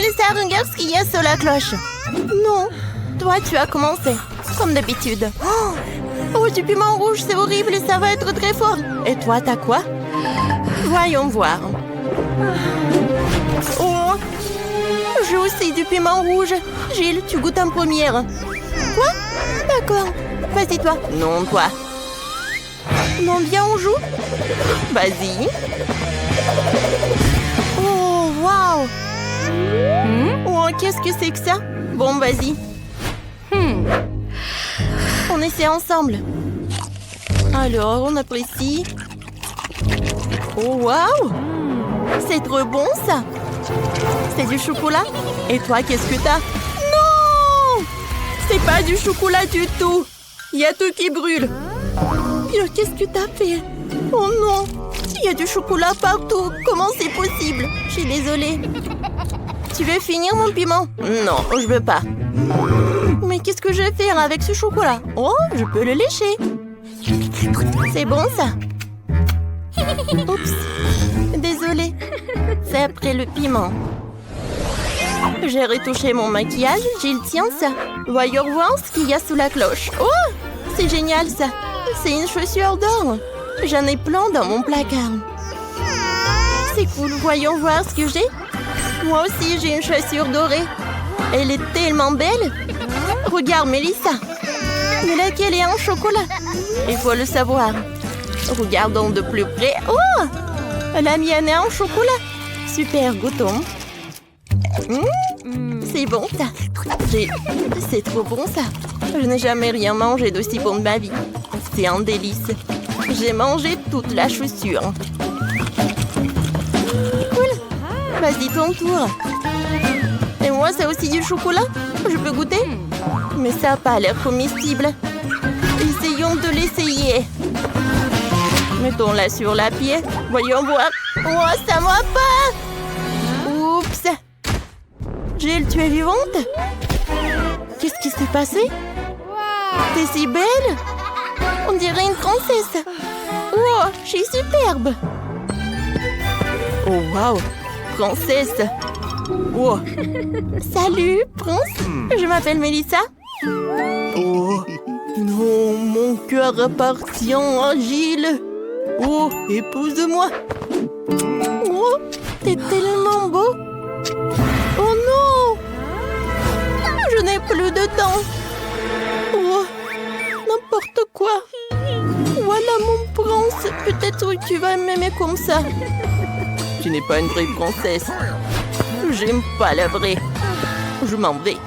Mélissa, regarde ce qu'il y a sur la cloche. Non, toi, tu as commencé, comme d'habitude. Oh, du piment rouge, c'est horrible et ça va être très fort. Et toi, t'as quoi? Voyons voir. Oh, j'ai aussi du piment rouge. Gilles, tu goûtes en première. Quoi? D'accord. Vas-y, toi. Non, toi. Non, bien, on joue? Vas-y. Oh, waouh. Oh, qu'est-ce que c'est que ça? Bon, vas-y. On essaie ensemble. Alors, on apprécie. Oh, waouh! C'est trop bon, ça! C'est du chocolat? Et toi, qu'est-ce que t'as? Non! C'est pas du chocolat du tout! Il y a tout qui brûle. Qu'est-ce que t'as fait? Oh non! Il y a du chocolat partout. Comment c'est possible? Je suis désolée. Tu veux finir mon piment? Non, je veux pas. Mais qu'est-ce que je vais faire avec ce chocolat? Oh, je peux le lécher. C'est bon, ça? Oups. Désolée. C'est après le piment. J'ai retouché mon maquillage. Gilles, tiens ça. Voyons voir ce qu'il y a sous la cloche. Oh, c'est génial, ça. C'est une chaussure d'or. J'en ai plein dans mon placard. C'est cool. Voyons voir ce que j'ai. Moi aussi, j'ai une chaussure dorée. Elle est tellement belle. Regarde, Mélissa. Mais laquelle est en chocolat? Il faut le savoir. Regardons de plus près. Oh! La mienne est en chocolat. Super, goûtons. C'est bon, ça. C'est trop bon, ça. Je n'ai jamais rien mangé d'aussi bon de ma vie. C'est un délice. J'ai mangé toute la chaussure. Cool. Vas-y, ton tour. Et moi, c'est aussi du chocolat? Je peux goûter? Mais ça n'a pas l'air comestible. Essayons de l'essayer. Mettons-la sur la pied. Voyons voir. Oh, ça ne va pas! Oups! Gilles, tu es vivante? Qu'est-ce qui s'est passé? T'es si belle! On dirait une princesse. Oh, je suis superbe. Oh, waouh! Princesse! Oh! Salut, prince! Je m'appelle Mélissa. Oh! Non, mon cœur appartient à Gilles. Oh, épouse-moi. Oh, t'es tellement beau. Oh non! Je n'ai plus de temps. Oh, n'importe quoi. Voilà mon prince. Peut-être que tu vas m'aimer comme ça. Tu n'es pas une vraie princesse. J'aime pas la vraie. Je m'en vais.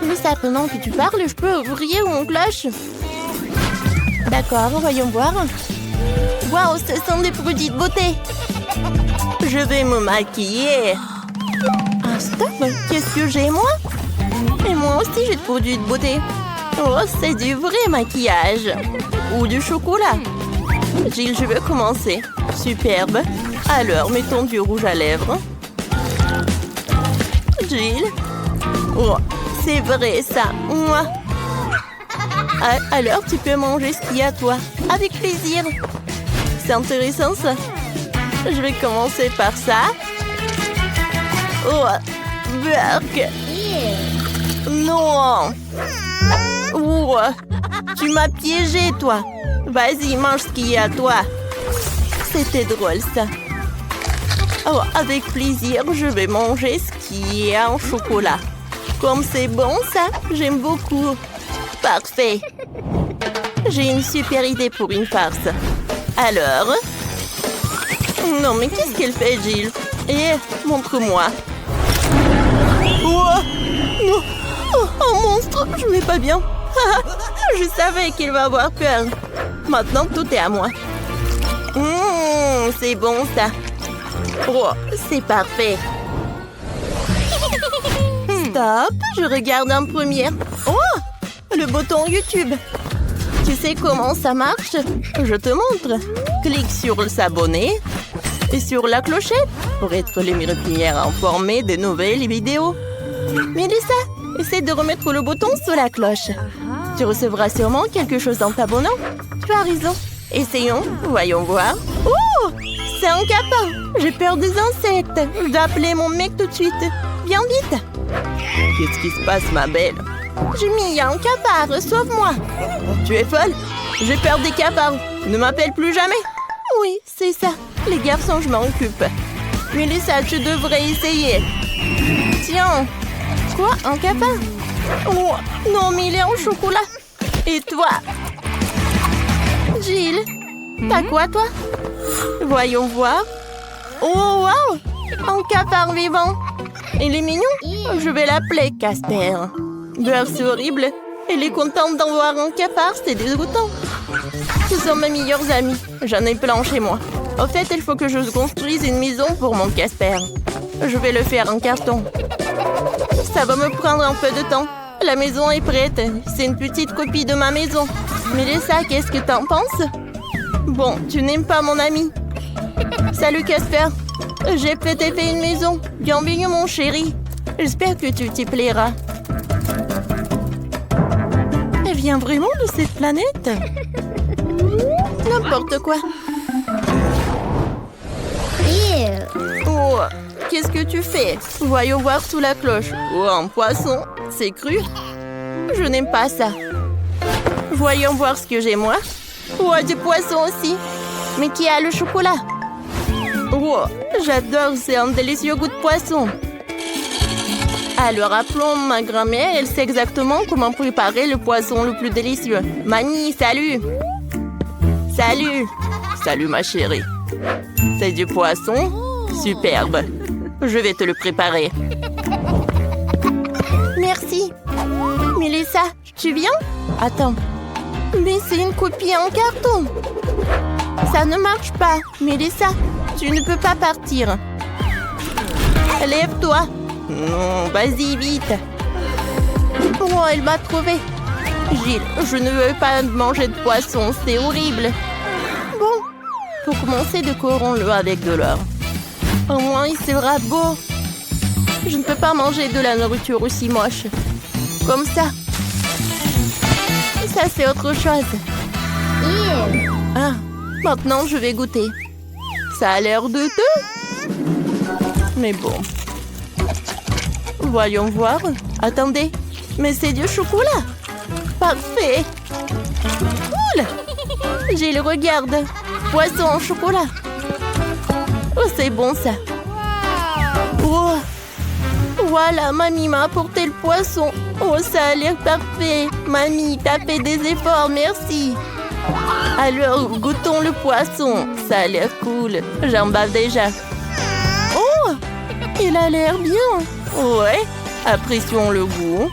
Mais ça, pendant que tu parles, je peux ouvrir mon cloche. D'accord, voyons voir. Waouh, ce sont des produits de beauté. Je vais me maquiller. Ah, stop. Qu'est-ce que j'ai, moi? Et moi aussi, j'ai des produits de beauté. Oh, c'est du vrai maquillage. Ou du chocolat. Gilles, je veux commencer. Superbe. Alors, mettons du rouge à lèvres. Gilles. Oh, c'est vrai, ça. Moi. Alors, tu peux manger ce qu'il y a, toi. Avec plaisir. C'est intéressant, ça. Je vais commencer par ça. Oh, burk. Non. Oh, tu m'as piégé, toi. Vas-y, mange ce qu'il y a, toi. C'était drôle, ça. Oh, avec plaisir, je vais manger ce qui est en chocolat. Comme c'est bon, ça, j'aime beaucoup. Parfait. J'ai une super idée pour une farce. Alors? Non, mais qu'est-ce qu'elle fait, Gilles? Eh, montre-moi. Oh, non. Oh, un monstre, je vais pas bien. Je savais qu'il va avoir peur. Maintenant, tout est à moi. C'est bon, ça. Oh, c'est parfait. Stop, je regarde en première. Oh, le bouton YouTube. Tu sais comment ça marche? Je te montre. Clique sur s'abonner et sur la clochette pour être les premières informées des nouvelles vidéos. Mélissa, essaie de remettre le bouton sur la cloche. Tu recevras sûrement quelque chose en t'abonnant. Tu as raison. Essayons, voyons voir. Oh, C'est un capin. J'ai peur des insectes. Je dois appeler mon mec tout de suite. Viens vite. Qu'est-ce qui se passe, ma belle? Jimmy, il y a un capard. Sauve-moi. Tu es folle? J'ai peur des cafards. Ne m'appelle plus jamais. Oui, c'est ça. Les garçons, je m'en occupe. Mélissa, tu devrais essayer. Tiens. Quoi? Un capard? Oh, non, mais il est en chocolat. Et toi? Gilles, t'as quoi, toi? Voyons voir. Oh, wow! Un capard vivant. Il est mignon. Je vais l'appeler Casper. C'est horrible. Elle est contente d'en voir un capard, c'est dégoûtant. Ce sont mes meilleurs amis. J'en ai plein chez moi. En fait, il faut que je construise une maison pour mon Casper. Je vais le faire en carton. Ça va me prendre un peu de temps. La maison est prête. C'est une petite copie de ma maison. Mélissa, qu'est-ce que t'en penses? Bon, tu n'aimes pas mon ami. Salut Casper. J'ai peut-être fait une maison. Bienvenue mon chéri. J'espère que tu t'y plairas. Elle vient vraiment de cette planète? N'importe quoi. Oh, qu'est-ce que tu fais? Voyons voir sous la cloche. Oh, un poisson. C'est cru? Je n'aime pas ça. Voyons voir ce que j'ai moi. Oh, du poisson aussi. Mais qui a le chocolat? Oh, j'adore, c'est un délicieux goût de poisson. Alors appelons ma grand-mère, elle sait exactement comment préparer le poisson le plus délicieux. Mamie, salut! Salut! Salut ma chérie. C'est du poisson? Superbe. Je vais te le préparer. Merci. Mélissa, tu viens? Attends. Mais c'est une copie en carton. Ça ne marche pas. Mélissa, tu ne peux pas partir. Lève-toi. Non, vas-y, vite. Oh, elle m'a trouvé. Gilles, je ne veux pas manger de poisson, c'est horrible. Bon, pour commencer, décorons-le avec de l'or. Au moins, il sera beau. Je ne peux pas manger de la nourriture aussi moche. Comme ça. Ça, c'est autre chose. Ah, maintenant, je vais goûter. Ça a l'air de deux. Mais bon. Voyons voir. Attendez, mais c'est du chocolat. Parfait. Cool. Gilles, regarde. Poisson en chocolat. Oh, c'est bon ça. Oh. Voilà, mamie m'a apporté le poisson. Oh, ça a l'air parfait. Mamie, t'as fait des efforts, merci. Alors, goûtons le poisson. Ça a l'air cool. J'en bave déjà. Oh, il a l'air bien. Ouais, apprécions le goût.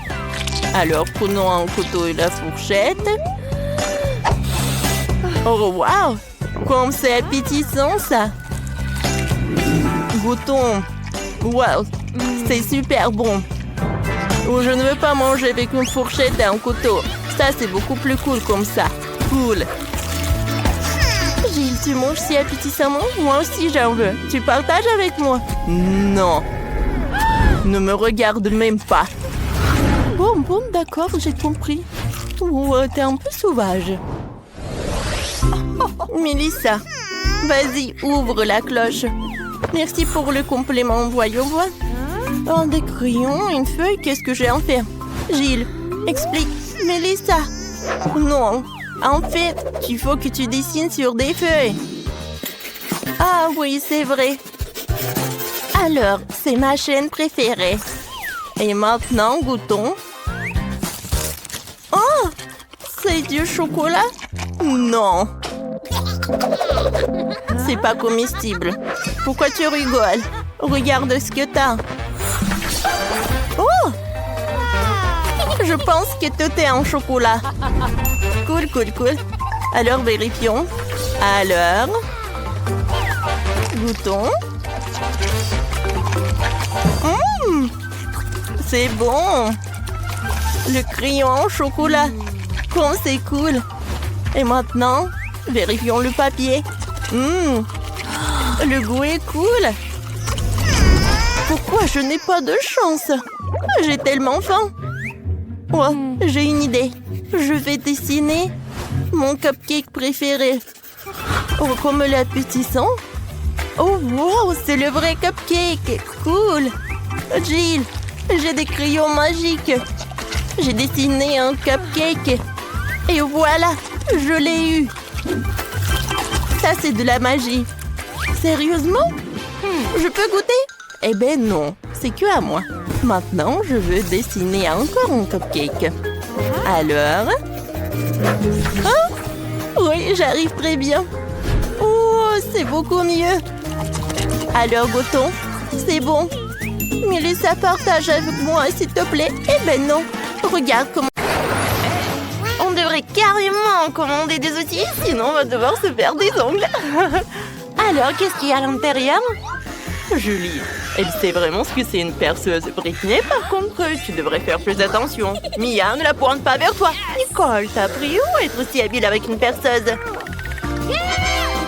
Alors, prenons un couteau et la fourchette. Oh, wow! Comme c'est appétissant, ça! Goûtons. Wow, c'est super bon. Oh, je ne veux pas manger avec une fourchette et un couteau. Ça, c'est beaucoup plus cool comme ça. Cool. Gilles, tu manges si appétissamment? Moi aussi, j'en veux. Tu partages avec moi? Non. Ne me regarde même pas. Bon, d'accord, j'ai compris. Oh, t'es un peu sauvage. Mélissa, vas-y, ouvre la cloche. Merci pour le compliment, voyons voir. Oh, des crayons, une feuille, qu'est-ce que j'ai en faire? Gilles, explique. Mélissa. Non, en fait, il faut que tu dessines sur des feuilles. Ah oui, c'est vrai. Alors, c'est ma chaîne préférée. Et maintenant, goûtons. Oh, c'est du chocolat? Non. C'est pas comestible. Pourquoi tu rigoles? Regarde ce que t'as. Oh! Je pense que tout est en chocolat. Cool. Alors, vérifions. Alors, goûtons. C'est bon. Le crayon en chocolat. Comme c'est cool. Et maintenant, vérifions le papier. Le goût est cool. Pourquoi je n'ai pas de chance? J'ai tellement faim. Oh, j'ai une idée. Je vais dessiner mon cupcake préféré. Oh, comme l'appétissant. Oh, wow, c'est le vrai cupcake. Cool. Jill, j'ai des crayons magiques. J'ai dessiné un cupcake. Et voilà, je l'ai eu. Ça, c'est de la magie. Sérieusement? Je peux goûter? Eh ben non, c'est que à moi. Maintenant, je veux dessiner encore un cupcake. Alors? Ah! Oui, j'arrive très bien. Oh, c'est beaucoup mieux. Alors, goûtons. C'est bon. Mélissa, partage avec moi, s'il te plaît. Eh ben non. Regarde comment... On devrait carrément commander des outils, sinon on va devoir se faire des ongles. Alors, qu'est-ce qu'il y a à l'intérieur? Julie, elle sait vraiment ce que c'est une perceuse. Britney, par contre, tu devrais faire plus attention. Mia, ne la pointe pas vers toi. Nicole, t'as appris où être aussi habile avec une perceuse?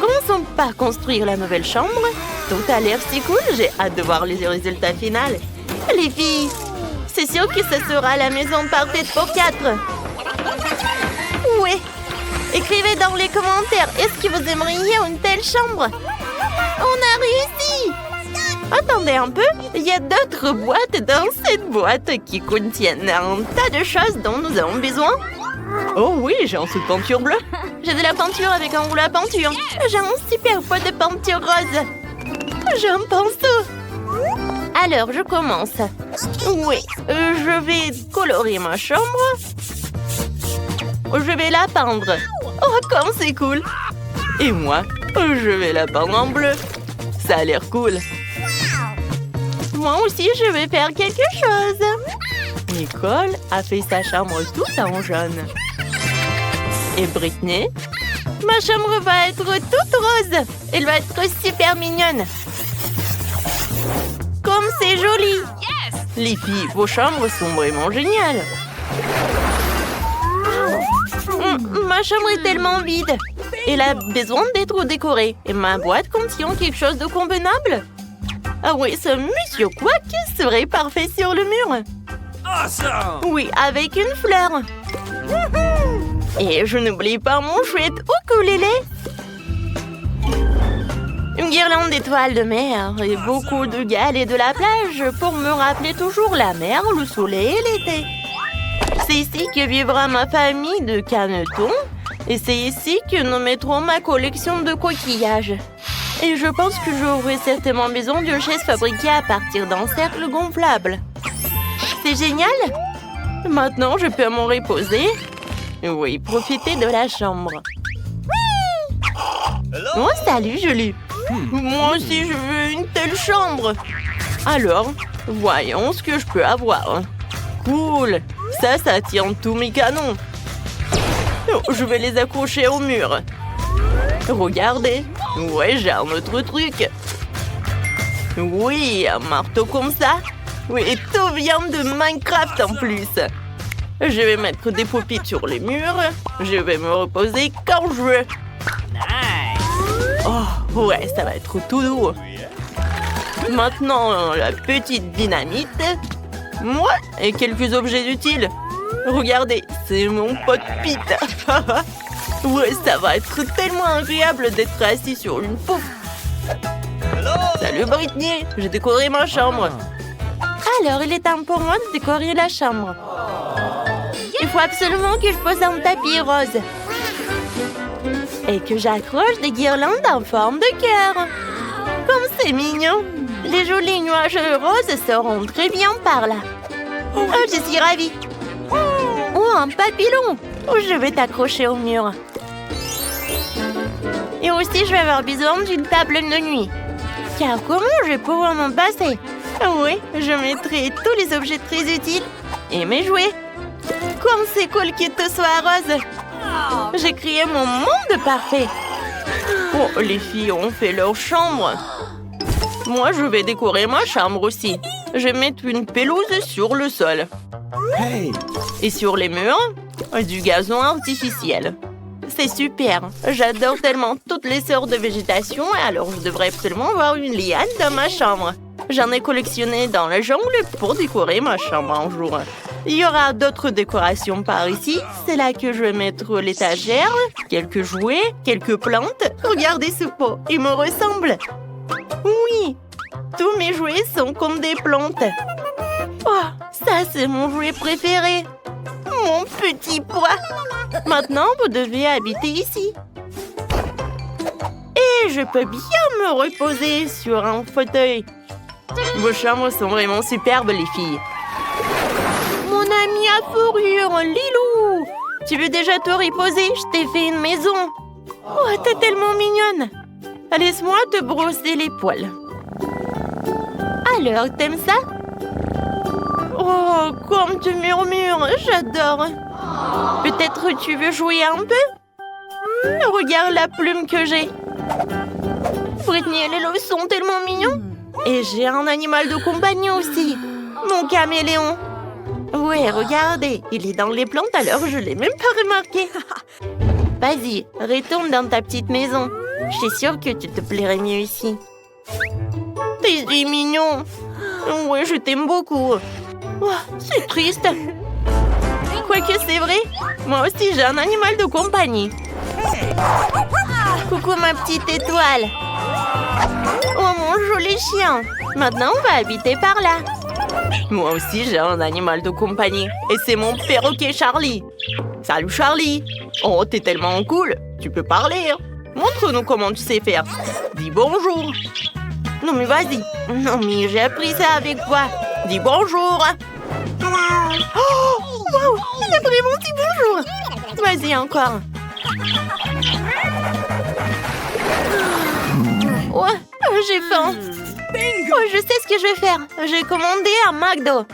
Commençons par construire la nouvelle chambre. Tout a l'air si cool, j'ai hâte de voir les résultats finaux. Les filles, c'est sûr que ce sera la maison parfaite pour 4. Oui. Écrivez dans les commentaires, est-ce que vous aimeriez une telle chambre? On a réussi! Attendez un peu, il y a d'autres boîtes dans cette boîte qui contiennent un tas de choses dont nous avons besoin. Oh oui, j'ai un seau de peinture bleue. J'ai de la peinture avec un rouleau à peinture. J'ai un super pot de peinture rose. J'ai un pinceau. Alors, je commence. Oui, je vais colorer ma chambre. Je vais la peindre. Oh, comme c'est cool. Et moi, je vais la peindre en bleu. Ça a l'air cool. Moi aussi, je vais faire quelque chose. Nicole a fait sa chambre toute en jaune. Et Britney? Ma chambre va être toute rose. Elle va être super mignonne. Comme c'est joli. Les filles, vos chambres sont vraiment géniales. Ma chambre est tellement vide. Elle a besoin d'être décorée. Et ma boîte contient quelque chose de convenable. Ah oui, ce monsieur Quack serait parfait sur le mur. Awesome! Oui, avec une fleur. Et je n'oublie pas mon chouette ukulélé. Une guirlande d'étoiles de mer et beaucoup de galets de la plage pour me rappeler toujours la mer, le soleil et l'été. C'est ici que vivra ma famille de canetons et c'est ici que nous mettrons ma collection de coquillages. Et je pense que j'aurai certainement besoin d'une chaise fabriquée à partir d'un cercle gonflable. C'est génial! Maintenant, je peux m'en reposer. Oui, profiter de la chambre. Oh, salut, Julie! Moi aussi, je veux une telle chambre. Alors, voyons ce que je peux avoir. Cool! Ça tient tous mes canons. Oh, je vais les accrocher au mur. Regardez. Ouais, j'ai un autre truc. Oui, un marteau comme ça. Oui, et tout vient de Minecraft en plus. Je vais mettre des pop-it sur les murs. Je vais me reposer quand je veux. Oh, ouais, ça va être tout doux. Maintenant, la petite dynamite. Moi, et quelques objets utiles. Regardez, c'est mon pote Pete. Ouais, ça va être tellement agréable d'être assis sur une pouffe. Salut Britney, j'ai décoré ma chambre. Alors, il est temps pour moi de décorer la chambre. Il faut absolument que je pose un tapis rose. Et que j'accroche des guirlandes en forme de cœur. Comme c'est mignon. Les jolis nuages roses seront très bien par là. Oh, je suis ravie. Oh, un papillon. Je vais t'accrocher au mur. Et aussi, je vais avoir besoin d'une table de nuit. Car comment je vais pouvoir m'en passer? Oui, je mettrai tous les objets très utiles et mes jouets. Comme c'est cool que tout soit rose. J'ai créé mon monde parfait. Oh, les filles ont fait leur chambre. Moi, je vais décorer ma chambre aussi. Je vais mettre une pelouse sur le sol. Hey! Et sur les murs, du gazon artificiel. C'est super. J'adore tellement toutes les sortes de végétation, alors je devrais absolument avoir une liane dans ma chambre. J'en ai collectionné dans la jungle pour décorer ma chambre un jour. Il y aura d'autres décorations par ici. C'est là que je vais mettre l'étagère, quelques jouets, quelques plantes. Regardez ce pot, il me ressemble. Tous mes jouets sont comme des plantes. Oh, ça c'est mon jouet préféré. Mon petit pois. Maintenant, vous devez habiter ici. Et je peux bien me reposer sur un fauteuil. Vos chambres sont vraiment superbes, les filles. Mon ami à fourrure, Lilou. Tu veux déjà te reposer? Je t'ai fait une maison. Oh, t'es tellement mignonne. Laisse-moi te brosser les poils. Alors, t'aimes ça? Oh, comme tu murmures, j'adore. Peut-être tu veux jouer un peu? Regarde la plume que j'ai. Britney et Lilo sont tellement mignons. Et j'ai un animal de compagnie aussi. Mon caméléon. Ouais, regardez, il est dans les plantes alors je l'ai même pas remarqué. Vas-y, retourne dans ta petite maison. Je suis sûre que tu te plairais mieux ici. T'es mignon. Ouais, je t'aime beaucoup. Oh, c'est triste. Quoique c'est vrai, moi aussi j'ai un animal de compagnie. Coucou ma petite étoile. Oh mon joli chien. Maintenant on va habiter par là. Moi aussi j'ai un animal de compagnie. Et c'est mon perroquet Charlie. Salut Charlie. Oh t'es tellement cool. Tu peux parler. Montre-nous comment tu sais faire. Dis bonjour. Non mais vas-y. Non mais j'ai appris ça avec toi. Dis bonjour. Oh, wow, il a vraiment dit bonjour. Vas-y encore. Oh, j'ai faim. Oh, je sais ce que je vais faire. J'ai commandé un McDo.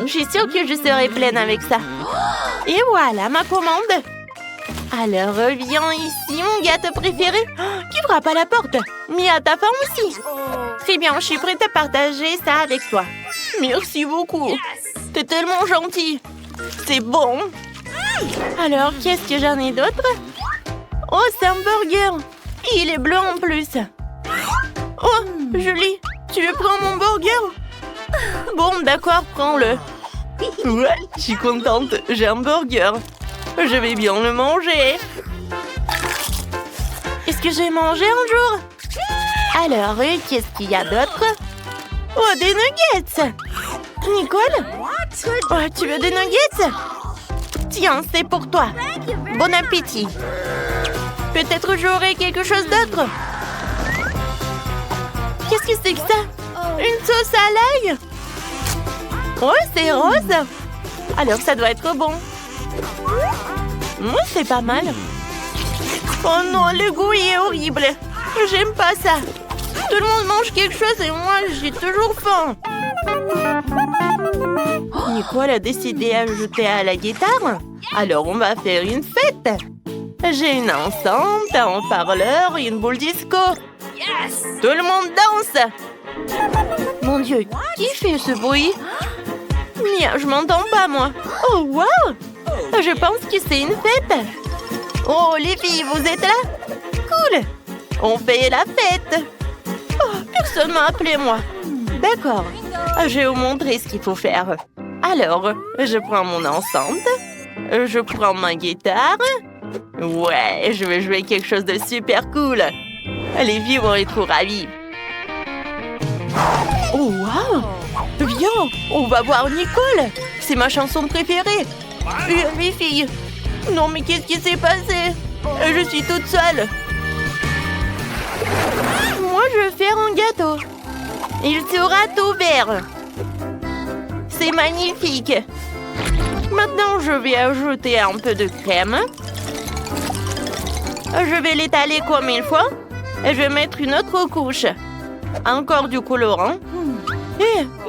Je suis sûre que je serai pleine avec ça. Et voilà ma commande. Alors, viens ici, mon gâteau préféré. Qui frappe à la porte? Mia, ta faim aussi? Très bien, je suis prête à partager ça avec toi. Merci beaucoup. T'es tellement gentil. C'est bon. Alors, qu'est-ce que j'en ai d'autre? Oh, c'est un burger. Il est bleu en plus. Oh, Julie, tu veux prendre mon burger? Bon, d'accord, prends-le. Ouais, je suis contente. J'ai un burger. Je vais bien le manger. Est-ce que j'ai mangé un jour? Alors, qu'est-ce qu'il y a d'autre? Oh, des nuggets! Nicole? Oh, tu veux des nuggets? Tiens, c'est pour toi. Bon appétit. Peut-être j'aurai quelque chose d'autre. Qu'est-ce que c'est que ça? Une sauce à l'ail? Oh, c'est rose. Alors, ça doit être bon. C'est pas mal. Oh non, le goût est horrible. J'aime pas ça. Tout le monde mange quelque chose et moi, j'ai toujours faim. Nicole a décidé d'ajouter à la guitare. Alors, on va faire une fête. J'ai une enceinte, un haut-parleur et une boule disco. Tout le monde danse. Mon Dieu, qui fait ce bruit? Mia, je m'entends pas, moi. Oh, wow! Je pense que c'est une fête. Oh, les filles, vous êtes là? Cool. On fait la fête. Oh, personne m'a appelé, moi. D'accord. Je vais vous montrer ce qu'il faut faire. Alors, je prends mon enceinte. Je prends ma guitare. Ouais, je vais jouer quelque chose de super cool. Les filles vont être trop ravies. Oh, wow! Viens, on va voir Nicole. C'est ma chanson préférée. Les filles. Non, mais qu'est-ce qui s'est passé? Je suis toute seule. Moi, je vais faire un gâteau. Il sera tout vert. C'est magnifique. Maintenant, je vais ajouter un peu de crème. Je vais l'étaler comme il faut. Et je vais mettre une autre couche. Encore du colorant.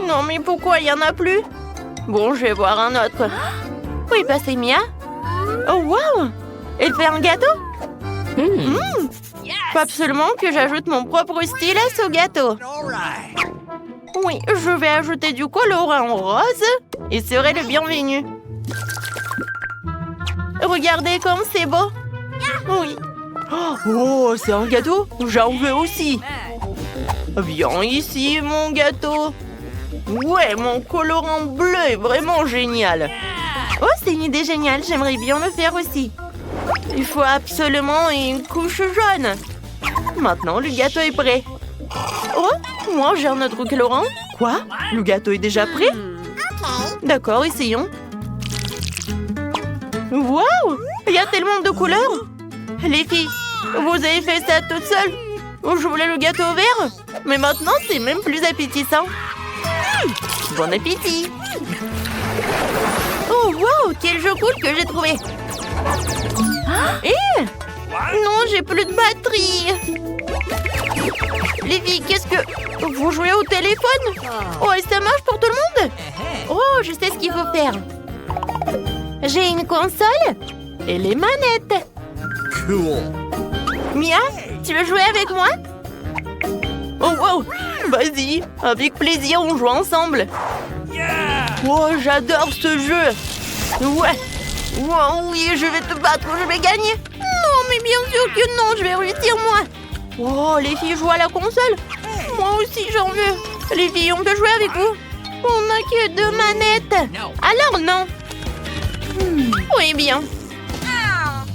Non, mais pourquoi il n'y en a plus? Bon, je vais voir un autre. Oui, bah c'est Mia. Oh, wow! Elle fait un gâteau? Faut absolument que j'ajoute mon propre stylet au gâteau. Oui, je vais ajouter du colorant rose et serai le bienvenu. Regardez comme c'est beau. Oui. Oh, c'est un gâteau? J'en veux aussi. Viens ici, mon gâteau. Ouais, mon colorant bleu est vraiment génial. Oh, c'est une idée géniale. J'aimerais bien le faire aussi. Il faut absolument une couche jaune. Maintenant, le gâteau est prêt. Oh, Moi, j'ai un autre colorant. Quoi? Le gâteau est déjà prêt? D'accord, essayons. Waouh! Il y a tellement de couleurs! Les filles, vous avez fait ça toute seule? Je voulais le gâteau vert, mais maintenant, c'est même plus appétissant. Bon appétit! Oh, wow! Quel jeu cool que j'ai trouvé! Eh! Non, j'ai plus de batterie! Les filles, qu'est-ce que... Vous jouez au téléphone? Oh, et ça marche pour tout le monde? Oh, je sais ce qu'il faut faire. J'ai une console et les manettes. Cool. Mia, tu veux jouer avec moi? Oh, wow! Vas-y, avec plaisir, on joue ensemble. Oh, j'adore ce jeu. Ouais. Oh, oui, je vais te battre, je vais gagner. Non, mais bien sûr que non, je vais réussir moi. Oh, les filles jouent à la console. Moi aussi, j'en veux. Les filles, on peut jouer avec vous? On n'a que 2 manettes. Alors non. Oui, bien.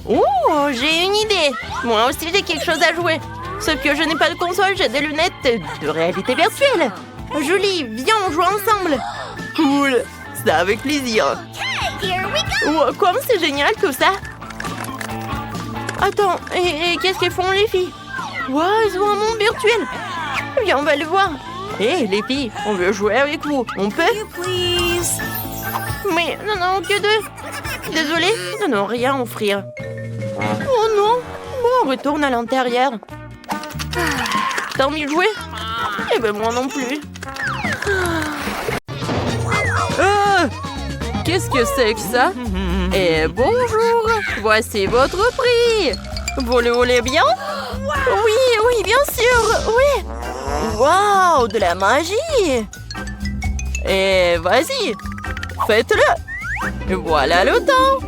Oh, j'ai une idée. Moi aussi, j'ai quelque chose à jouer. Sauf que je n'ai pas de console, j'ai des lunettes de réalité virtuelle. Julie, viens, on joue ensemble. Cool. Ça avec plaisir. Oh, comme c'est génial tout ça. Attends, et qu'est-ce qu'elles font les filles? Wow, ils ont un monde virtuel. Viens, on va le voir. Hé, les filles, on veut jouer avec vous. On peut? Mais non, que 2. Désolée, non, rien à offrir. Oh non. Bon, on retourne à l'intérieur. T'as envie de jouer? Eh ben moi non plus. Qu'est-ce que c'est que ça? Et bonjour, voici votre prix. Vous le voulez bien? Oui, bien sûr, oui. Waouh, de la magie. Et vas-y, faites-le. Voilà le temps.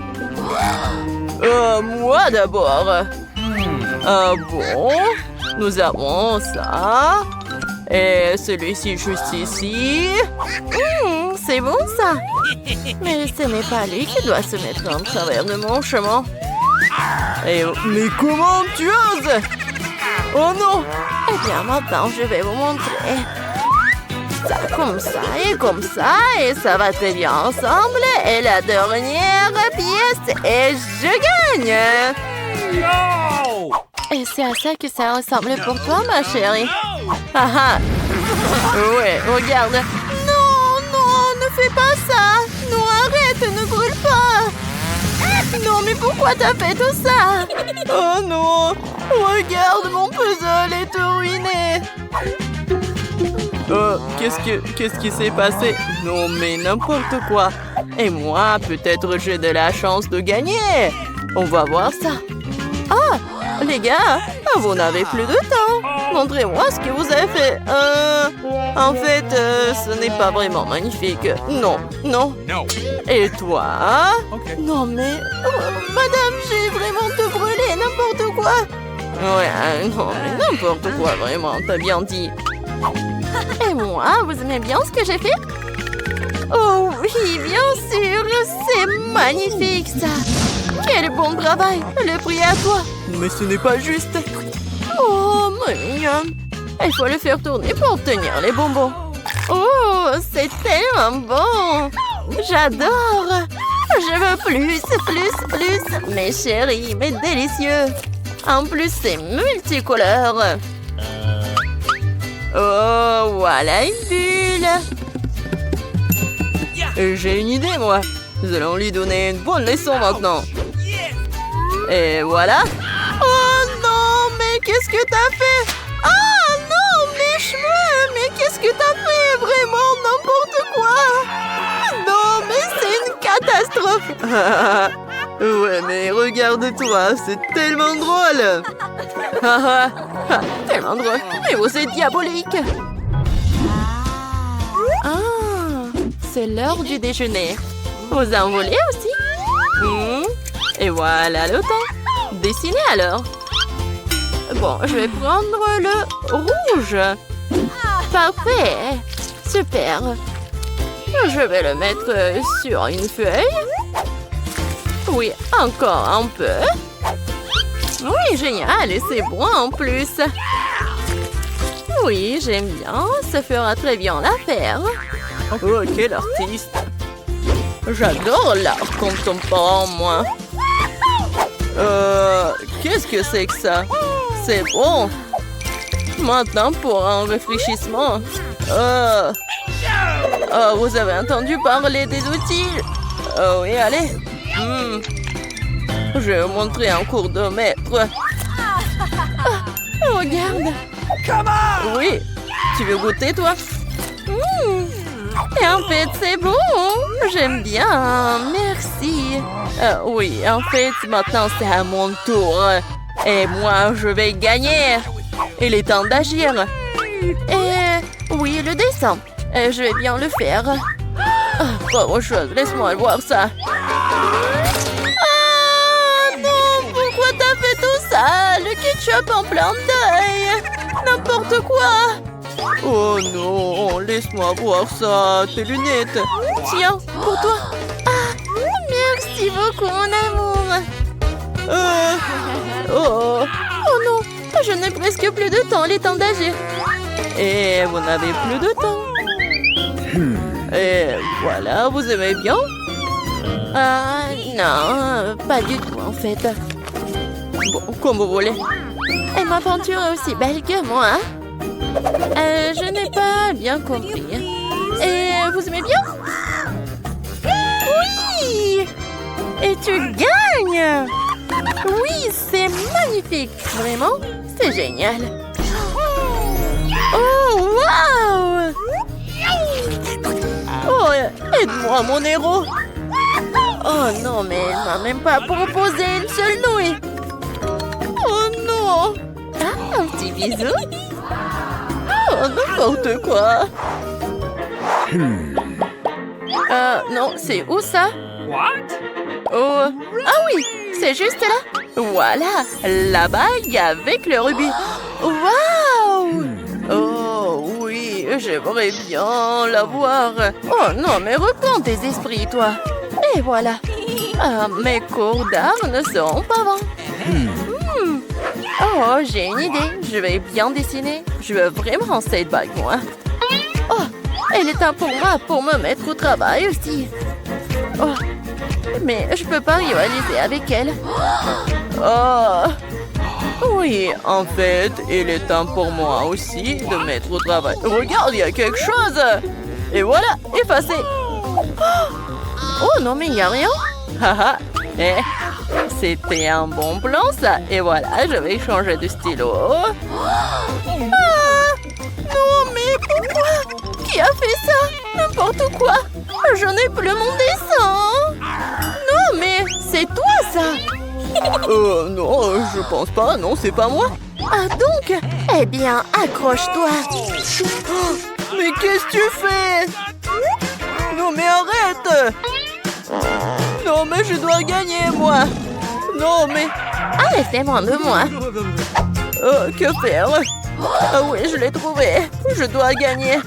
Moi d'abord. Ah bon? Nous avons ça. Et celui-ci juste ici. C'est bon ça. Mais ce n'est pas lui qui doit se mettre en travers de mon chemin. Et, mais comment tu oses? Oh non! Eh bien maintenant je vais vous montrer. Ça comme ça et ça va très bien ensemble. Et la dernière pièce et je gagne! No! Et c'est à ça que ça ressemble pour toi, ma chérie. Ah ah! Ouais, regarde. Non, ne fais pas ça. Non, arrête, ne brûle pas. Non, mais pourquoi t'as fait tout ça? Oh non! Regarde, mon puzzle est tout ruiné. Qu'est-ce qui s'est passé? Non, mais n'importe quoi. Et moi, peut-être j'ai de la chance de gagner. On va voir ça. Ah, les gars, vous n'avez plus de temps. Montrez-moi ce que vous avez fait. En fait, ce n'est pas vraiment magnifique. Non. No. Et toi? Okay. Non, mais... madame, j'ai vraiment tout brûlé, n'importe quoi. Ouais, non, mais n'importe quoi, vraiment, t'as bien dit. Et moi, vous aimez bien ce que j'ai fait? Oh oui, bien sûr, c'est magnifique ça. Quel bon travail, le prix est à toi. Mais ce n'est pas juste. Oh, mignonne. Il faut le faire tourner pour obtenir les bonbons. Oh, c'est tellement bon. J'adore. Je veux plus. Mes chéris, mais délicieux. En plus, c'est multicolore. Oh, voilà une bulle. J'ai une idée, moi. Nous allons lui donner une bonne leçon maintenant. Et voilà. Oh non, mais qu'est-ce que t'as fait? Ah non, mes cheveux. Mais qu'est-ce que t'as fait? Vraiment n'importe quoi. Non, mais c'est une catastrophe. Ouais, mais regarde-toi, c'est tellement drôle. Tellement drôle. Mais vous êtes diabolique. Ah, c'est l'heure du déjeuner. Vous en voulez aussi? Et voilà le temps. Dessinez alors. Bon, je vais prendre le rouge. Parfait. Super. Je vais le mettre sur une feuille. Oui, encore un peu. Oui, génial. Et c'est bon en plus. Oui, j'aime bien. Ça fera très bien l'affaire. Oh, quel artiste! J'adore l'art contemporain, moi. Qu'est-ce que c'est que ça? C'est bon. Maintenant, pour un réfléchissement. Vous avez entendu parler des outils? Oh oui, allez. Je vais vous montrer un cours de maître. Regarde. Oui. Tu veux goûter, toi? Et en fait, c'est bon. J'aime bien. Merci. Oui, en fait, maintenant, c'est à mon tour. Et moi, je vais gagner. Il est temps d'agir. Et oui, le dessin. Je vais bien le faire. Pas autre chose. Laisse-moi voir ça. Ah non, pourquoi t'as fait tout ça? Le ketchup en plein d'œil. N'importe quoi. Oh non, laisse-moi voir ça, tes lunettes. Tiens, pour toi. Ah, merci beaucoup, mon amour. Oh non, je n'ai presque plus de temps, il est temps d'agir. Et vous n'avez plus de temps. Et voilà, vous aimez bien? Non, pas du tout en fait. Bon, comme vous voulez. Et ma peinture est aussi belle que moi. Je n'ai pas bien compris. Et vous aimez bien? Oui! Et tu gagnes! Oui, c'est magnifique! Vraiment, c'est génial! Oh, wow! Oh, aide-moi, mon héros! Oh non, mais elle m'a même pas proposé une seule nouille! Oh non! Ah, un petit bisou! Oh, n'importe quoi! Non, c'est où ça? Oh, ah oui, c'est juste là. Voilà, la bague avec le rubis. Waouh! Oh oui, j'aimerais bien la voir. Oh non, mais reprends tes esprits, toi. Et voilà. Mes cours d'art ne seront pas vains. Oh, j'ai une idée. Je vais bien dessiner. Je veux vraiment cette bague, moi. Oh, elle est temps pour moi pour me mettre au travail aussi. Oh, mais je peux pas rivaliser avec elle. Oh, oui, en fait, il est temps pour moi aussi de mettre au travail. Regarde, il y a quelque chose. Et voilà, effacé. Oh non, mais il n'y a rien. Haha, c'était un bon plan, ça. Et voilà, je vais changer de stylo. Ah, non, mais pourquoi? Qui a fait ça? N'importe quoi. Je n'ai plus mon dessin. Non, mais c'est toi, ça. Non, je pense pas. Non, c'est pas moi. Ah, donc? Eh bien, accroche-toi. Mais qu'est-ce que tu fais? Non, mais arrête. Non, mais je dois gagner, moi. Non, mais... Arrêtez-moi de moi. Que faire? Ah oui, je l'ai trouvé. Je dois gagner.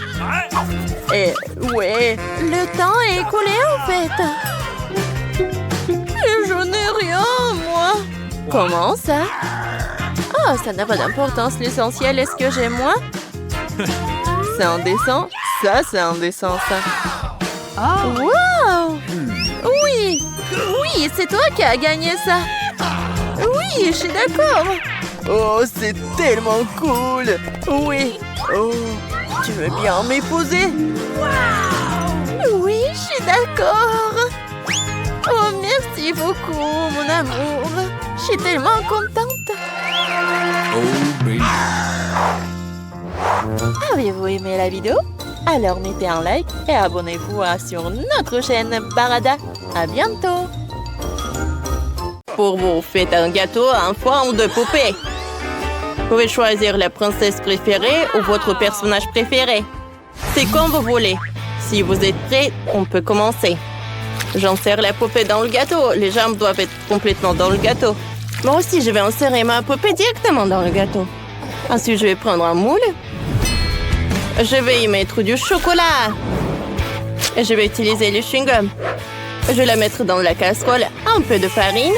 Et oui, le temps est écoulé en fait. Et je n'ai rien, moi. Comment ça? Oh, ça n'a pas d'importance. L'essentiel est ce que j'ai moi. C'est indécent. Ça, c'est indécent, ça. Wow! Oui! Oui, c'est toi qui as gagné ça. Oui, je suis d'accord. Oh, c'est tellement cool. Oui. Oh, tu veux bien m'épouser? Oui, je suis d'accord. Oh, merci beaucoup, mon amour. Je suis tellement contente. Avez-vous aimé la vidéo? Alors mettez un like et abonnez-vous sur notre chaîne Barada. À bientôt! Pour vous, faites un gâteau en forme de poupée. Vous pouvez choisir la princesse préférée ou votre personnage préféré. C'est comme vous voulez. Si vous êtes prêts, on peut commencer. J'insère la poupée dans le gâteau. Les jambes doivent être complètement dans le gâteau. Moi aussi, je vais insérer ma poupée directement dans le gâteau. Ensuite, je vais prendre un moule. Je vais y mettre du chocolat. Et je vais utiliser le chewing-gum. Je vais la mettre dans la casserole. Un peu de farine.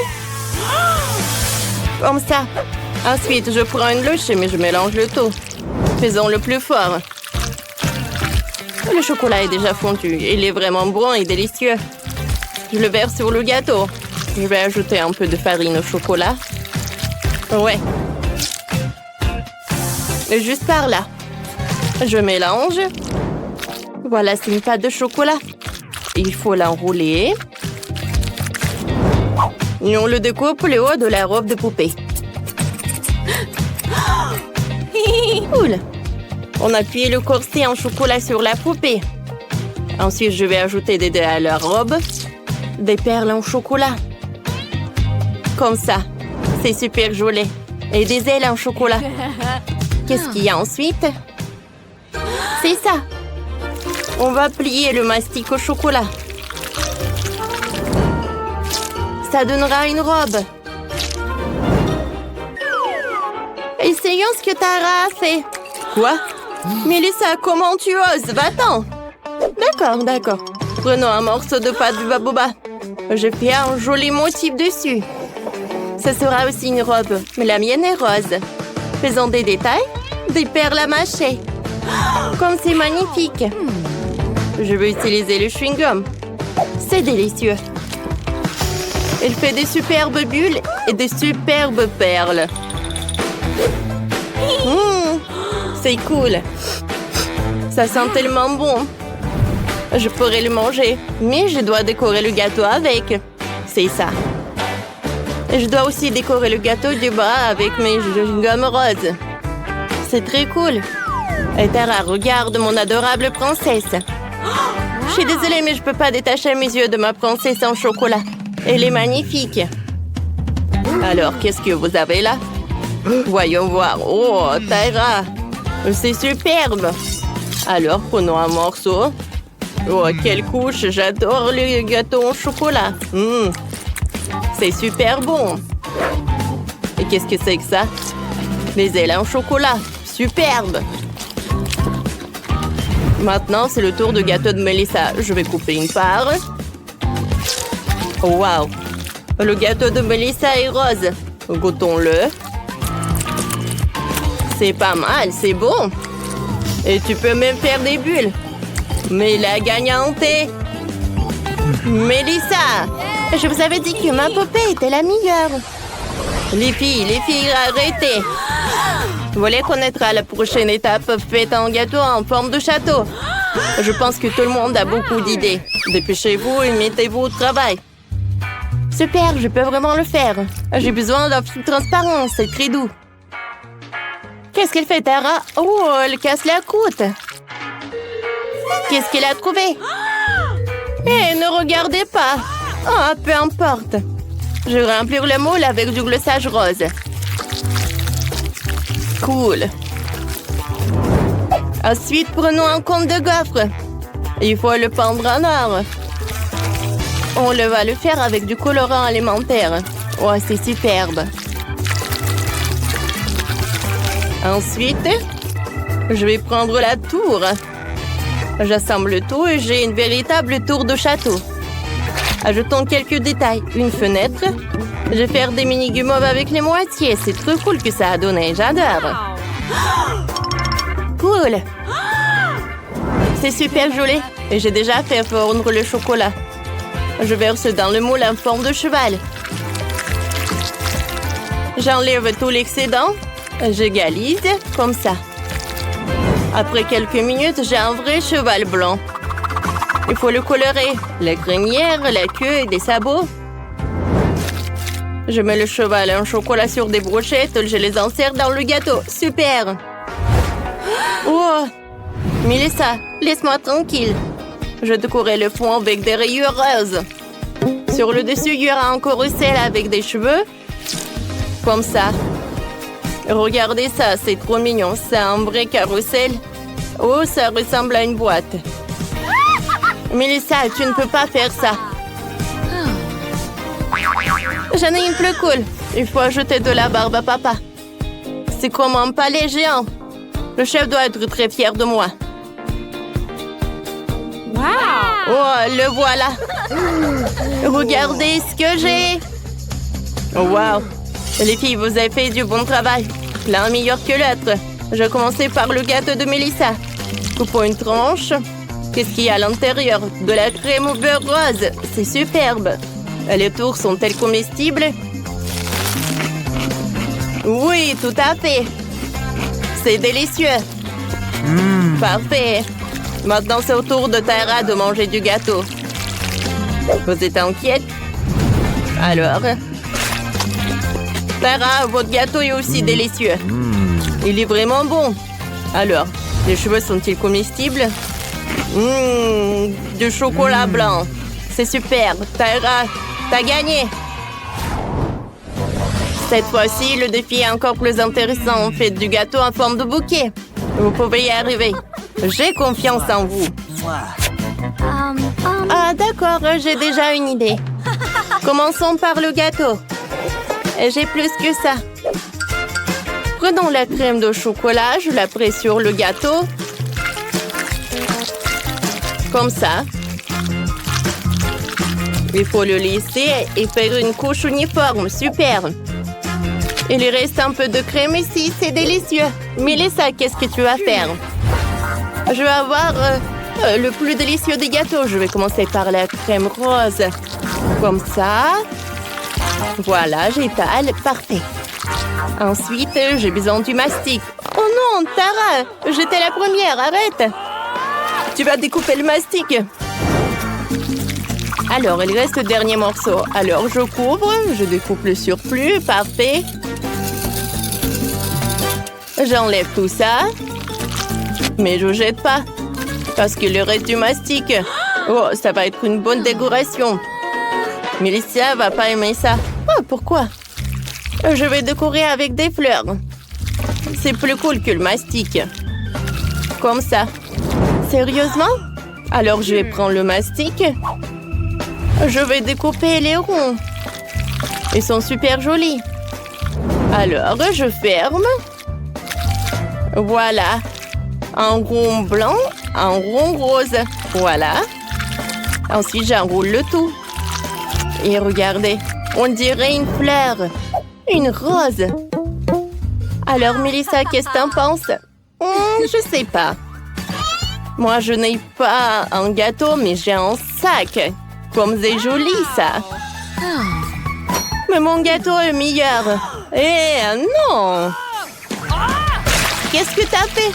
Comme ça. Ensuite, je prends une louche, mais je mélange le tout. Faisons-le plus fort. Le chocolat est déjà fondu. Il est vraiment bon et délicieux. Je le verse sur le gâteau. Je vais ajouter un peu de farine au chocolat. Ouais. Et juste par là. Je mélange. Voilà, c'est une pâte de chocolat. Il faut l'enrouler. Et on le découpe le haut de la robe de poupée. Cool. On appuie le corset en chocolat sur la poupée. Ensuite, je vais ajouter des dés à la robe. Des perles en chocolat. Comme ça. C'est super joli. Et des ailes en chocolat. Qu'est-ce qu'il y a ensuite? C'est ça. On va plier le mastic au chocolat. Ça donnera une robe. Essayons ce que Tara a fait. Quoi? Mélissa, comment tu oses? Va-t'en. D'accord. Prenons un morceau de pâte de baboba. Je fais un joli motif dessus. Ce sera aussi une robe, mais la mienne est rose. Faisons des détails, des perles à mâcher. Comme c'est magnifique. Je vais utiliser le chewing-gum. C'est délicieux. Il fait des superbes bulles et des superbes perles. C'est cool. Ça sent tellement bon. Je pourrais le manger, mais je dois décorer le gâteau avec. C'est ça. Et je dois aussi décorer le gâteau du bas avec mes chewing-gums roses. C'est très cool. Et Tara, regarde mon adorable princesse. Je suis désolée, mais je peux pas détacher mes yeux de ma princesse en chocolat. Elle est magnifique. Alors, qu'est-ce que vous avez là? Voyons voir. Oh, Tara. C'est superbe. Alors, prenons un morceau. Oh, quelle couche. J'adore le gâteau en chocolat. C'est super bon. Et qu'est-ce que c'est que ça? Les ailes en chocolat. Superbe. Maintenant, c'est le tour du gâteau de Mélissa. Je vais couper une part. Wow! Le gâteau de Mélissa est rose. Goûtons-le. C'est pas mal, c'est bon. Et tu peux même faire des bulles. Mais la gagnante est... Mélissa! Je vous avais dit que ma poupée était la meilleure. Les filles, arrêtez. Vous voulez connaître la prochaine étape? Faites un gâteau en forme de château. Je pense que tout le monde a beaucoup d'idées. Dépêchez-vous et mettez-vous au travail. Super, je peux vraiment le faire. J'ai besoin d'un fil transparent, c'est très doux. Qu'est-ce qu'elle fait, Tara? Oh, elle casse la croûte. Qu'est-ce qu'elle a trouvé? Eh, ne regardez pas. Ah, peu importe. Je vais remplir le moule avec du glossage rose. Cool. Ensuite, prenons un cône de gaufre. Il faut le pendre en or. On va le faire avec du colorant alimentaire. Oh, c'est superbe. Ensuite, je vais prendre la tour. J'assemble tout et j'ai une véritable tour de château. Ajoutons quelques détails. Une fenêtre. Je vais faire des mini guimauves avec les moitiés. C'est trop cool que ça a donné. J'adore. Cool. C'est super joli. Et j'ai déjà fait fondre le chocolat. Je verse dans le moule en forme de cheval. J'enlève tout l'excédent. J'égalise comme ça. Après quelques minutes, j'ai un vrai cheval blanc. Il faut le colorer. La crinière, la queue et des sabots. Je mets le cheval en chocolat sur des brochettes. Je les insère dans le gâteau. Super! Oh! Mélissa, laisse-moi tranquille. Je décorerai le fond avec des rayures roses. Sur le dessus, il y aura un carrousel avec des cheveux. Comme ça. Regardez ça, c'est trop mignon. C'est un vrai carrousel. Oh, ça ressemble à une boîte. Mélissa, tu ne peux pas faire ça. J'en ai une plus cool. Il faut ajouter de la barbe à papa. C'est comme un palais géant. Le chef doit être très fier de moi. Wow! Oh, le voilà. Regardez ce que j'ai. Oh, wow. Les filles, vous avez fait du bon travail. L'un meilleur que l'autre. Je vais commencer par le gâteau de Melissa. Coupons une tranche. Qu'est-ce qu'il y a à l'intérieur? De la crème au beurre rose. C'est superbe. Les tours sont-elles comestibles? Oui, tout à fait. C'est délicieux. Parfait. Maintenant, c'est au tour de Tara de manger du gâteau. Vous êtes inquiète? Alors? Tara, votre gâteau est aussi délicieux. Il est vraiment bon. Alors, les cheveux sont-ils comestibles? Du chocolat blanc. C'est super. Tara, t'as gagné. Cette fois-ci, le défi est encore plus intéressant. Faites du gâteau en forme de bouquet. Vous pouvez y arriver. J'ai confiance en vous. Ah, d'accord, j'ai déjà une idée. Commençons par le gâteau. J'ai plus que ça. Prenons la crème de chocolat, je la presse sur le gâteau. Comme ça. Il faut le laisser et faire une couche uniforme. Super. Il reste un peu de crème ici, c'est délicieux. Mélissa, qu'est-ce que tu vas faire? Je vais avoir le plus délicieux des gâteaux. Je vais commencer par la crème rose. Comme ça. Voilà, j'étale. Parfait. Ensuite, j'ai besoin du mastic. Oh non, Tara, j'étais la première, arrête. Tu vas découper le mastic. Alors, il reste le dernier morceau. Alors, je couvre, je découpe le surplus. Parfait. J'enlève tout ça. Mais je jette pas. Parce qu'il reste du mastic. Oh, ça va être une bonne décoration. Melissa va pas aimer ça. Oh, pourquoi? Je vais décorer avec des fleurs. C'est plus cool que le mastic. Comme ça. Sérieusement? Alors, je vais prendre le mastic. Je vais découper les ronds. Ils sont super jolis. Alors, je ferme. Voilà. Un rond blanc, un rond rose. Voilà. Ensuite, j'enroule le tout. Et regardez, on dirait une fleur. Une rose. Alors, Melissa, qu'est-ce que t'en penses? Je sais pas. Moi, je n'ai pas un gâteau, mais j'ai un sac. Comme c'est joli, ça. Mais mon gâteau est meilleur. Eh non! Qu'est-ce que t'as fait?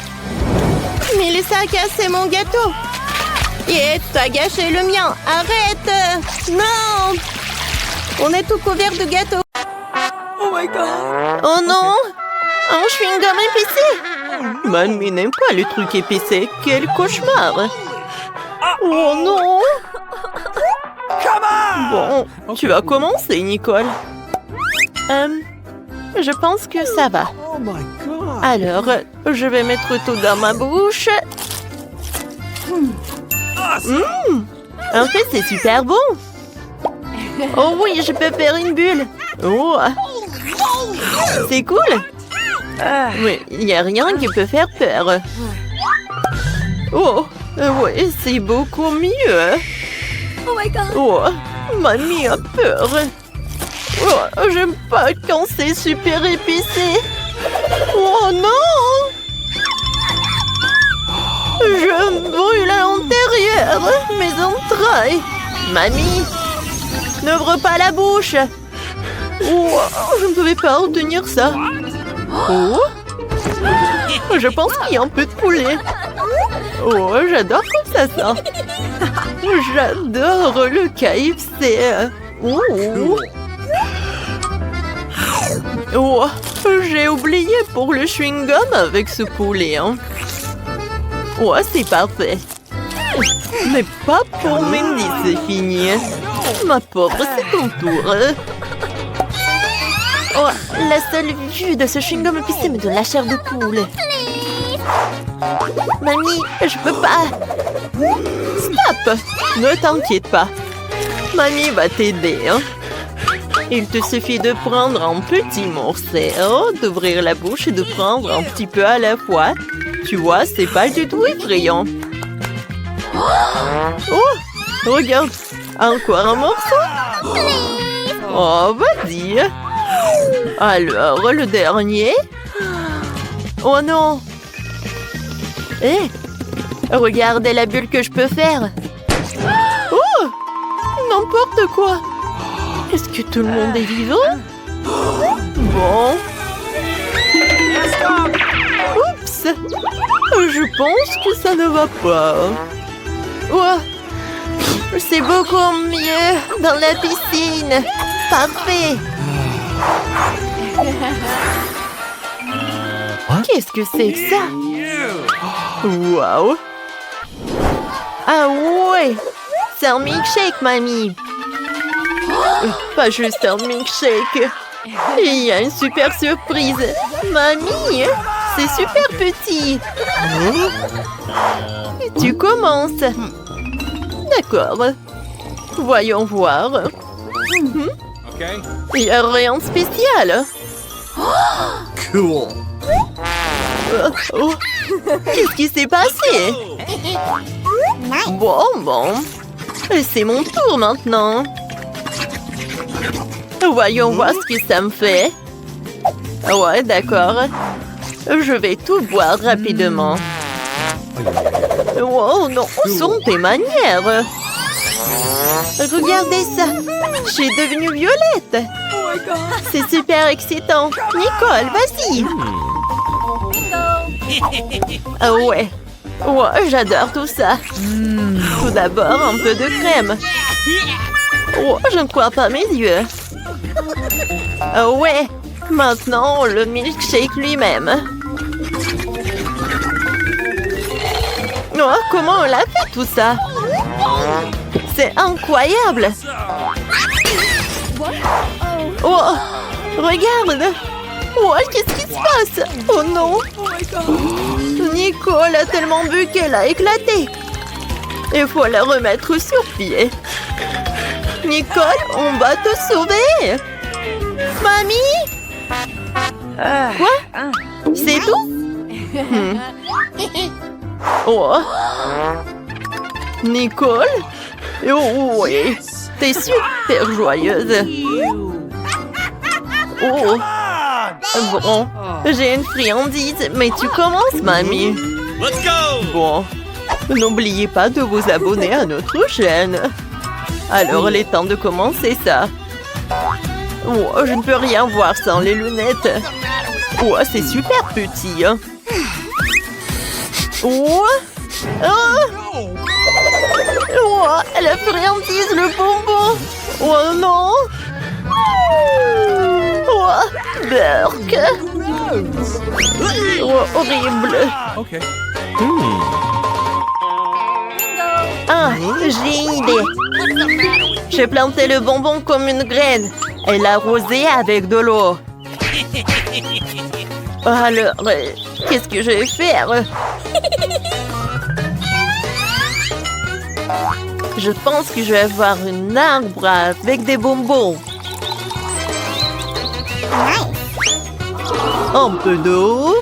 Melissa a cassé mon gâteau. Et t'as gâché le mien. Arrête! Non! On est tout couvert de gâteaux. Oh my god! Oh non! Un chewing-gum épicé! Mamie n'aime pas les trucs épicés. Quel cauchemar! Oh non! Bon, tu vas commencer, Nicole. Je pense que ça va. Oh my god! Alors, je vais mettre tout dans ma bouche. En fait, c'est super bon. Oh oui, je peux faire une bulle. Oh, c'est cool. Oui, il n'y a rien qui peut faire peur. Oh, oui, c'est beaucoup mieux. Oh my god! Oh, mamie a peur. Oh, j'aime pas quand c'est super épicé. Oh non! Je me brûle à l'intérieur, mes entrailles. Mamie, n'ouvre pas la bouche. Oh, je ne pouvais pas retenir ça. Oh, je pense qu'il y a un peu de poulet. Oh, j'adore comme ça sent. J'adore le KFC. Oh. Oh, j'ai oublié pour le chewing-gum avec ce poulet. Hein. Oh, c'est parfait. Mais pas pour Mandy, c'est fini. Ma pauvre, c'est ton tour. Oh, la seule vue de ce chewing-gum épicé me donne la chair de poule. Mamie, je peux pas. Stop! Ne t'inquiète pas. Mamie va t'aider. Hein. Il te suffit de prendre un petit morceau, d'ouvrir la bouche et de prendre un petit peu à la fois. Tu vois, c'est pas du tout effrayant. Oh, regarde, encore un morceau. Oh, vas-y. Alors, le dernier. Oh non! Hé! Regardez la bulle que je peux faire! Oh! N'importe quoi! Est-ce que tout le monde est vivant? Bon. Oups! Je pense que ça ne va pas. Oh! C'est beaucoup mieux dans la piscine. Parfait. Qu'est-ce que c'est que ça? Wow! Ah ouais! C'est un milkshake, mamie. Pas juste un milkshake. Il y a une super surprise. Mamie, c'est super petit. Tu commences. D'accord. Voyons voir. Il n'y a rien de spécial. Cool. Oh. Qu'est-ce qui s'est passé? Bon. C'est mon tour maintenant. Voyons voir ce que ça me fait. Ouais, d'accord. Je vais tout boire rapidement. Oh non, où sont tes manières? Regardez ça. Je suis devenue violette. C'est super excitant. Nicole, vas-y. Ah ouais. Ouais, j'adore tout ça. Tout d'abord, un peu de crème. Oh, je ne crois pas mes yeux. Ah ouais. Maintenant, le milkshake lui-même. Oh, comment on l'a fait tout ça? C'est incroyable. Oh, regarde. Oh, qu'est-ce qui se passe? Oh non. Nicole a tellement bu qu'elle a éclaté. Il faut la remettre sur pied. Nicole, on va te sauver. Mamie? Quoi? C'est tout? Oh. Nicole? Oh oui, t'es super joyeuse. Oh. Bon, j'ai une friandise, mais tu commences, mamie. Let's go! Bon, n'oubliez pas de vous abonner à notre chaîne. Alors, il est temps de commencer ça. Oh, je ne peux rien voir sans les lunettes. Oh, c'est super petit. Hein. Oh. Oh. Oh, la friandise, le bonbon. Oh non. Oh, Burk. Oh, horrible. Okay. Ah, j'ai une idée. J'ai planté le bonbon comme une graine et l'arrosé avec de l'eau. Alors, qu'est-ce que je vais faire? Je pense que je vais avoir un arbre avec des bonbons. Un peu d'eau.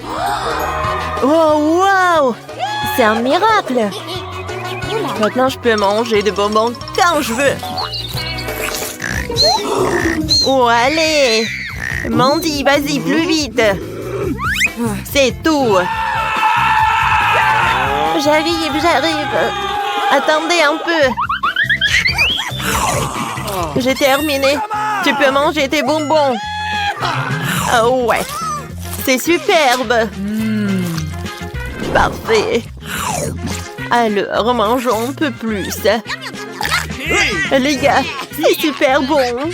Oh, wow! C'est un miracle! Maintenant, je peux manger des bonbons quand je veux. Oh, allez! Mandy, vas-y, plus vite! C'est tout! J'arrive! Attendez un peu! J'ai terminé! Tu peux manger tes bonbons! Oh ouais! C'est superbe! Parfait! Alors, mangeons un peu plus. Les gars, c'est super bon.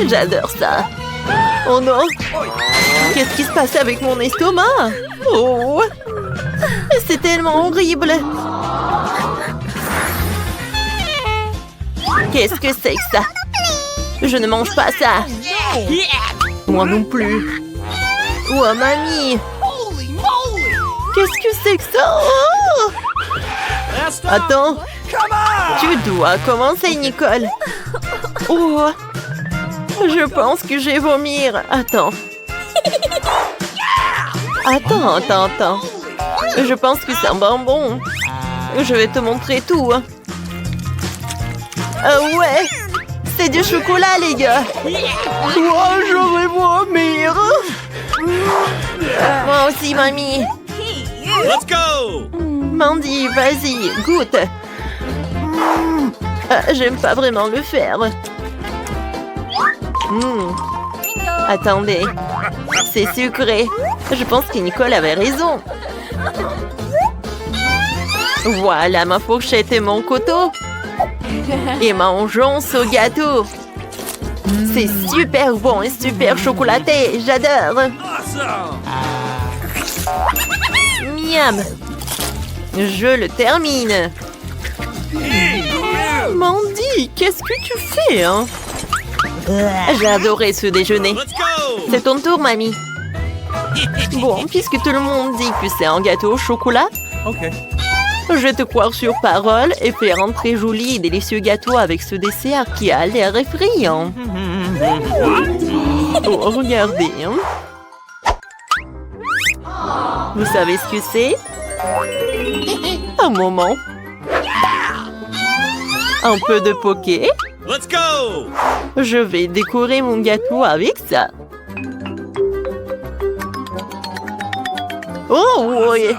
J'adore ça. Oh non! Qu'est-ce qui se passe avec mon estomac? Oh! C'est tellement horrible! Qu'est-ce que c'est que ça? Je ne mange pas ça! Moi non plus! Oh, mamie! Qu'est-ce que c'est que ça? Oh! Attends! Tu dois commencer, Nicole! Oh! Je pense que je vais vomir! Attends! Attends! Je pense que c'est un bonbon! Je vais te montrer tout! Ah ouais! C'est du chocolat, les gars! Oh, je vais vomir! Moi aussi, mamie. Let's go! Mandy, vas-y, goûte. J'aime pas vraiment le faire. Attendez, c'est sucré. Je pense que Nicole avait raison. Voilà ma fourchette et mon couteau. Et mangeons ce gâteau. C'est super bon et super chocolaté. J'adore. Awesome! Miam. Je le termine. Mandy, qu'est-ce que tu fais, hein? J'ai adoré ce déjeuner. Let's go! C'est ton tour, mamie. Bon, puisque tout le monde dit que c'est un gâteau au chocolat, Okay. je vais te croire sur parole et faire un très joli et délicieux gâteau avec ce dessert qui a l'air effrayant. Oh, regardez. Hein. Vous savez ce que c'est? Un moment. Un peu de poké. Let's go! Je vais décorer mon gâteau avec ça. Oh oui,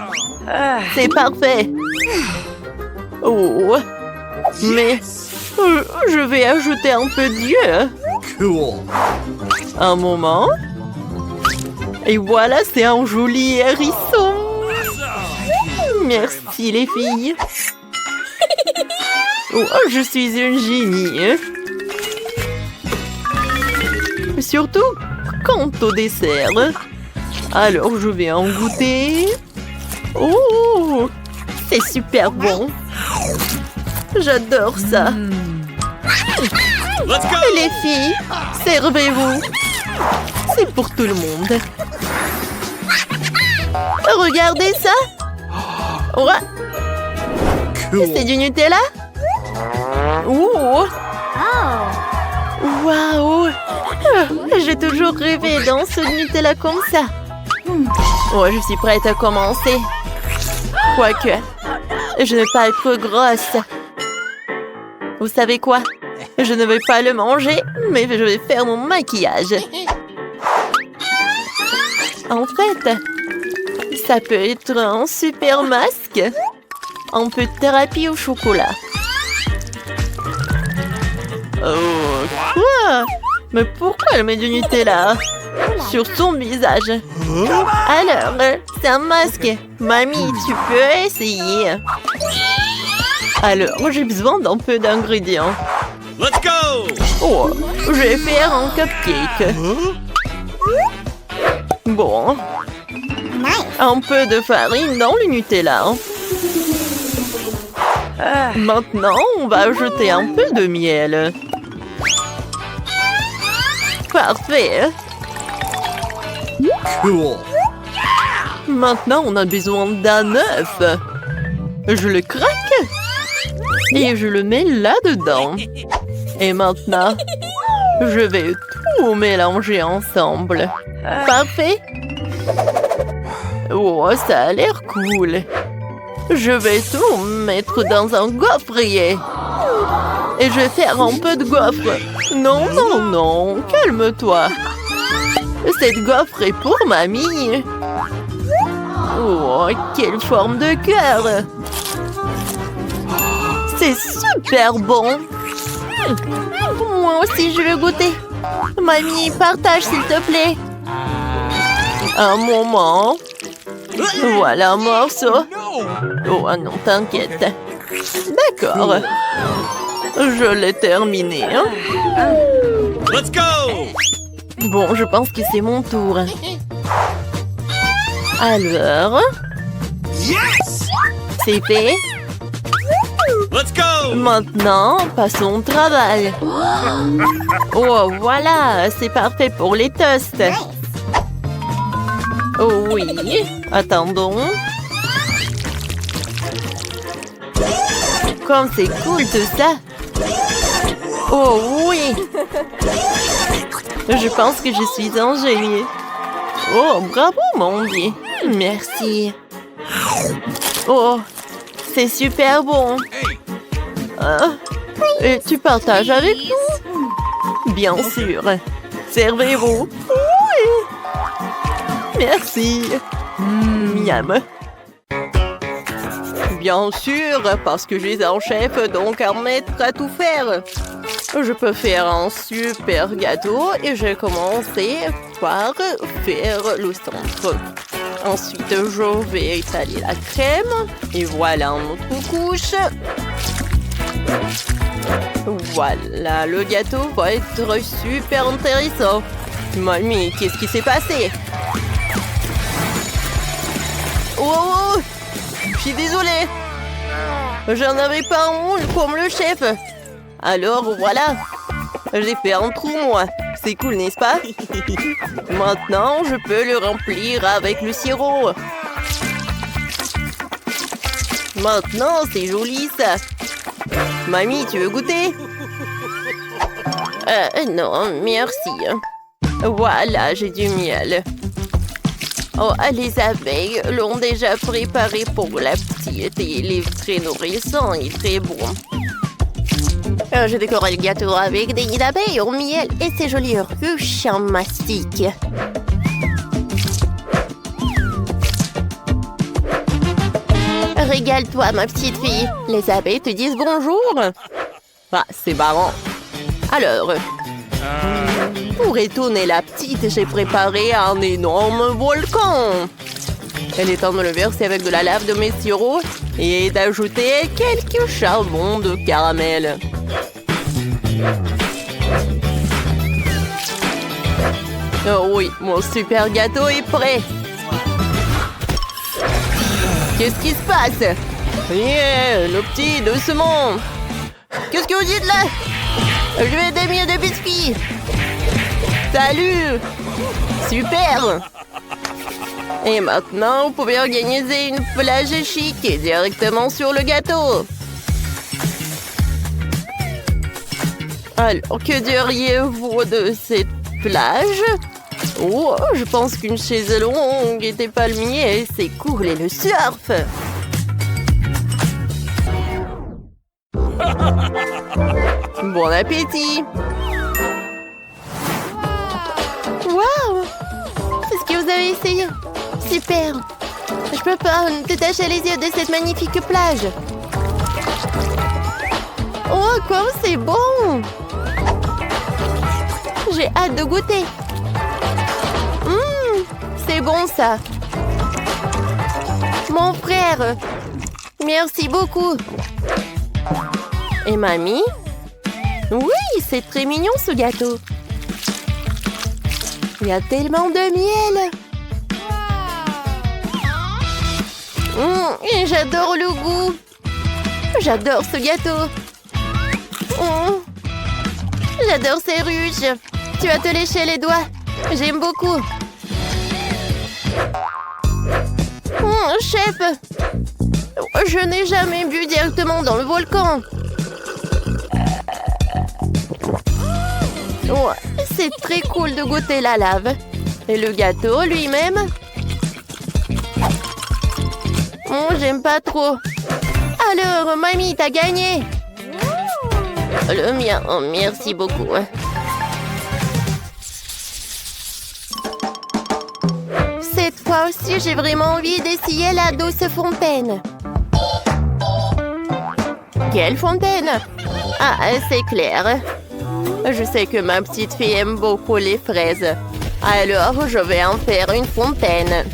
c'est parfait. Oh, mais je vais ajouter un peu d'yeux. Cool. Un moment. Et voilà, c'est un joli hérisson. Merci les filles. Oh, je suis une génie. Surtout quant au dessert. Alors, je vais en goûter. Oh, c'est super bon. J'adore ça. Let's go! Les filles, servez-vous. C'est pour tout le monde. Regardez ça. Ouais, Cool. c'est du Nutella. Oh. Waouh. J'ai toujours rêvé d'un seau de Nutella comme ça. Oh, je suis prête à commencer. Quoique, je ne vais pas être grosse. Vous savez quoi? Je ne vais pas le manger, mais je vais faire mon maquillage. En fait, ça peut être un super masque. Un peu de thérapie au chocolat. Oh, quoi? Mais pourquoi elle met du Nutella sur son visage? Alors, c'est un masque. Mamie, tu peux essayer. Alors, j'ai besoin d'un peu d'ingrédients. Let's go! Oh, je vais faire un cupcake. Bon. Un peu de farine dans le Nutella. Maintenant, on va ajouter un peu de miel. Parfait. Cool. Maintenant, on a besoin d'un œuf. Je le craque et je le mets là-dedans. Et maintenant, je vais tout mélanger ensemble. Parfait. Oh, ça a l'air cool. Je vais tout mettre dans un gaufrier. Et je vais faire un peu de gaufre. Non, non, non, calme-toi. Cette gaufre est pour mamie. Oh, quelle forme de cœur. C'est super bon. Moi aussi, je veux goûter. Mamie, partage s'il te plaît. Un moment. Voilà un morceau. Oh non, t'inquiète. D'accord. Je l'ai terminé. Hein? Let's go! Bon, je pense que c'est mon tour. Alors, Yes! c'est fait. Let's go! Maintenant, passons au travail. Oh, voilà, c'est parfait pour les toasts. Oh oui, attendons. Comme c'est cool tout ça. Oh oui. Je pense que je suis un génie. Oh, bravo, Mandy. Merci. Oh, c'est super bon. Et tu partages avec nous? Bien sûr. Servez-vous. Oui. Merci. Miam. Bien sûr, parce que je suis un chef, donc un maître à tout faire. Je peux faire un super gâteau et je vais commencer par faire le centre. Ensuite, je vais étaler la crème. Et voilà notre couche. Voilà, le gâteau va être super intéressant. Mamie, qu'est-ce qui s'est passé? Oh, je suis désolée. J'en avais pas un moule comme le chef. Alors voilà, j'ai fait un trou moi. C'est cool, n'est-ce pas? Maintenant, je peux le remplir avec le sirop. Maintenant, c'est joli ça. Mamie, tu veux goûter? Non, merci. Voilà, j'ai du miel. Oh, les abeilles l'ont déjà préparé pour la petite et il est très nourrissant et très bon. Je décore le gâteau avec des nids d'abeilles au miel et ces jolies ruches en mastic. Régale-toi, ma petite fille. Les abeilles te disent bonjour. Ah, c'est marrant. Alors, pour étonner la petite, j'ai préparé un énorme volcan. Elle est en train de le verser avec de la lave de mes sirops et d'ajouter quelques charbons de caramel. Oh oui, mon super gâteau est prêt. Qu'est-ce qui se passe? Yeah, le petit, doucement. Qu'est-ce que vous dites là? Je vais des miettes de biscuits. Salut. Super. Et maintenant, vous pouvez organiser une plage chic directement sur le gâteau. Alors, que diriez-vous de cette plage? Oh, je pense qu'une chaise longue et des palmiers, c'est cool, et le surf. Bon appétit. Waouh! C'est ce que vous avez essayé. Super. Je peux pas détacher les yeux de cette magnifique plage. Oh, comme c'est bon! J'ai hâte de goûter. C'est bon ça. Mon frère. Merci beaucoup. Et mamie? Oui, c'est très mignon ce gâteau. Il y a tellement de miel. Et j'adore le goût. J'adore ce gâteau. J'adore ces ruches. Tu vas te lécher les doigts. J'aime beaucoup. Chef, je n'ai jamais bu directement dans le volcan. Ouais, c'est très cool de goûter la lave. Et le gâteau lui-même. J'aime pas trop. Alors, mamie, t'as gagné. Le mien, merci beaucoup. Cette fois aussi, j'ai vraiment envie d'essayer la douce fontaine. Quelle fontaine? Ah, c'est clair. Je sais que ma petite fille aime beaucoup les fraises. Alors, je vais en faire une fontaine.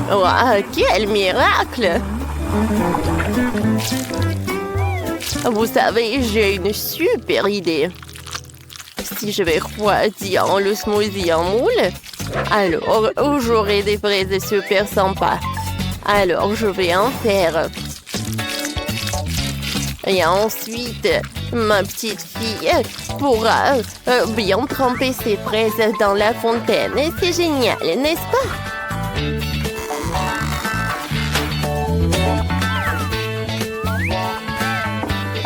Wow, quel miracle! Vous savez, j'ai une super idée. Si je vais refroidir le smoothie en moule, alors j'aurai des fraises super sympas. Alors, je vais en faire. Et ensuite, ma petite fille pourra bien tremper ses fraises dans la fontaine. Et c'est génial, n'est-ce pas?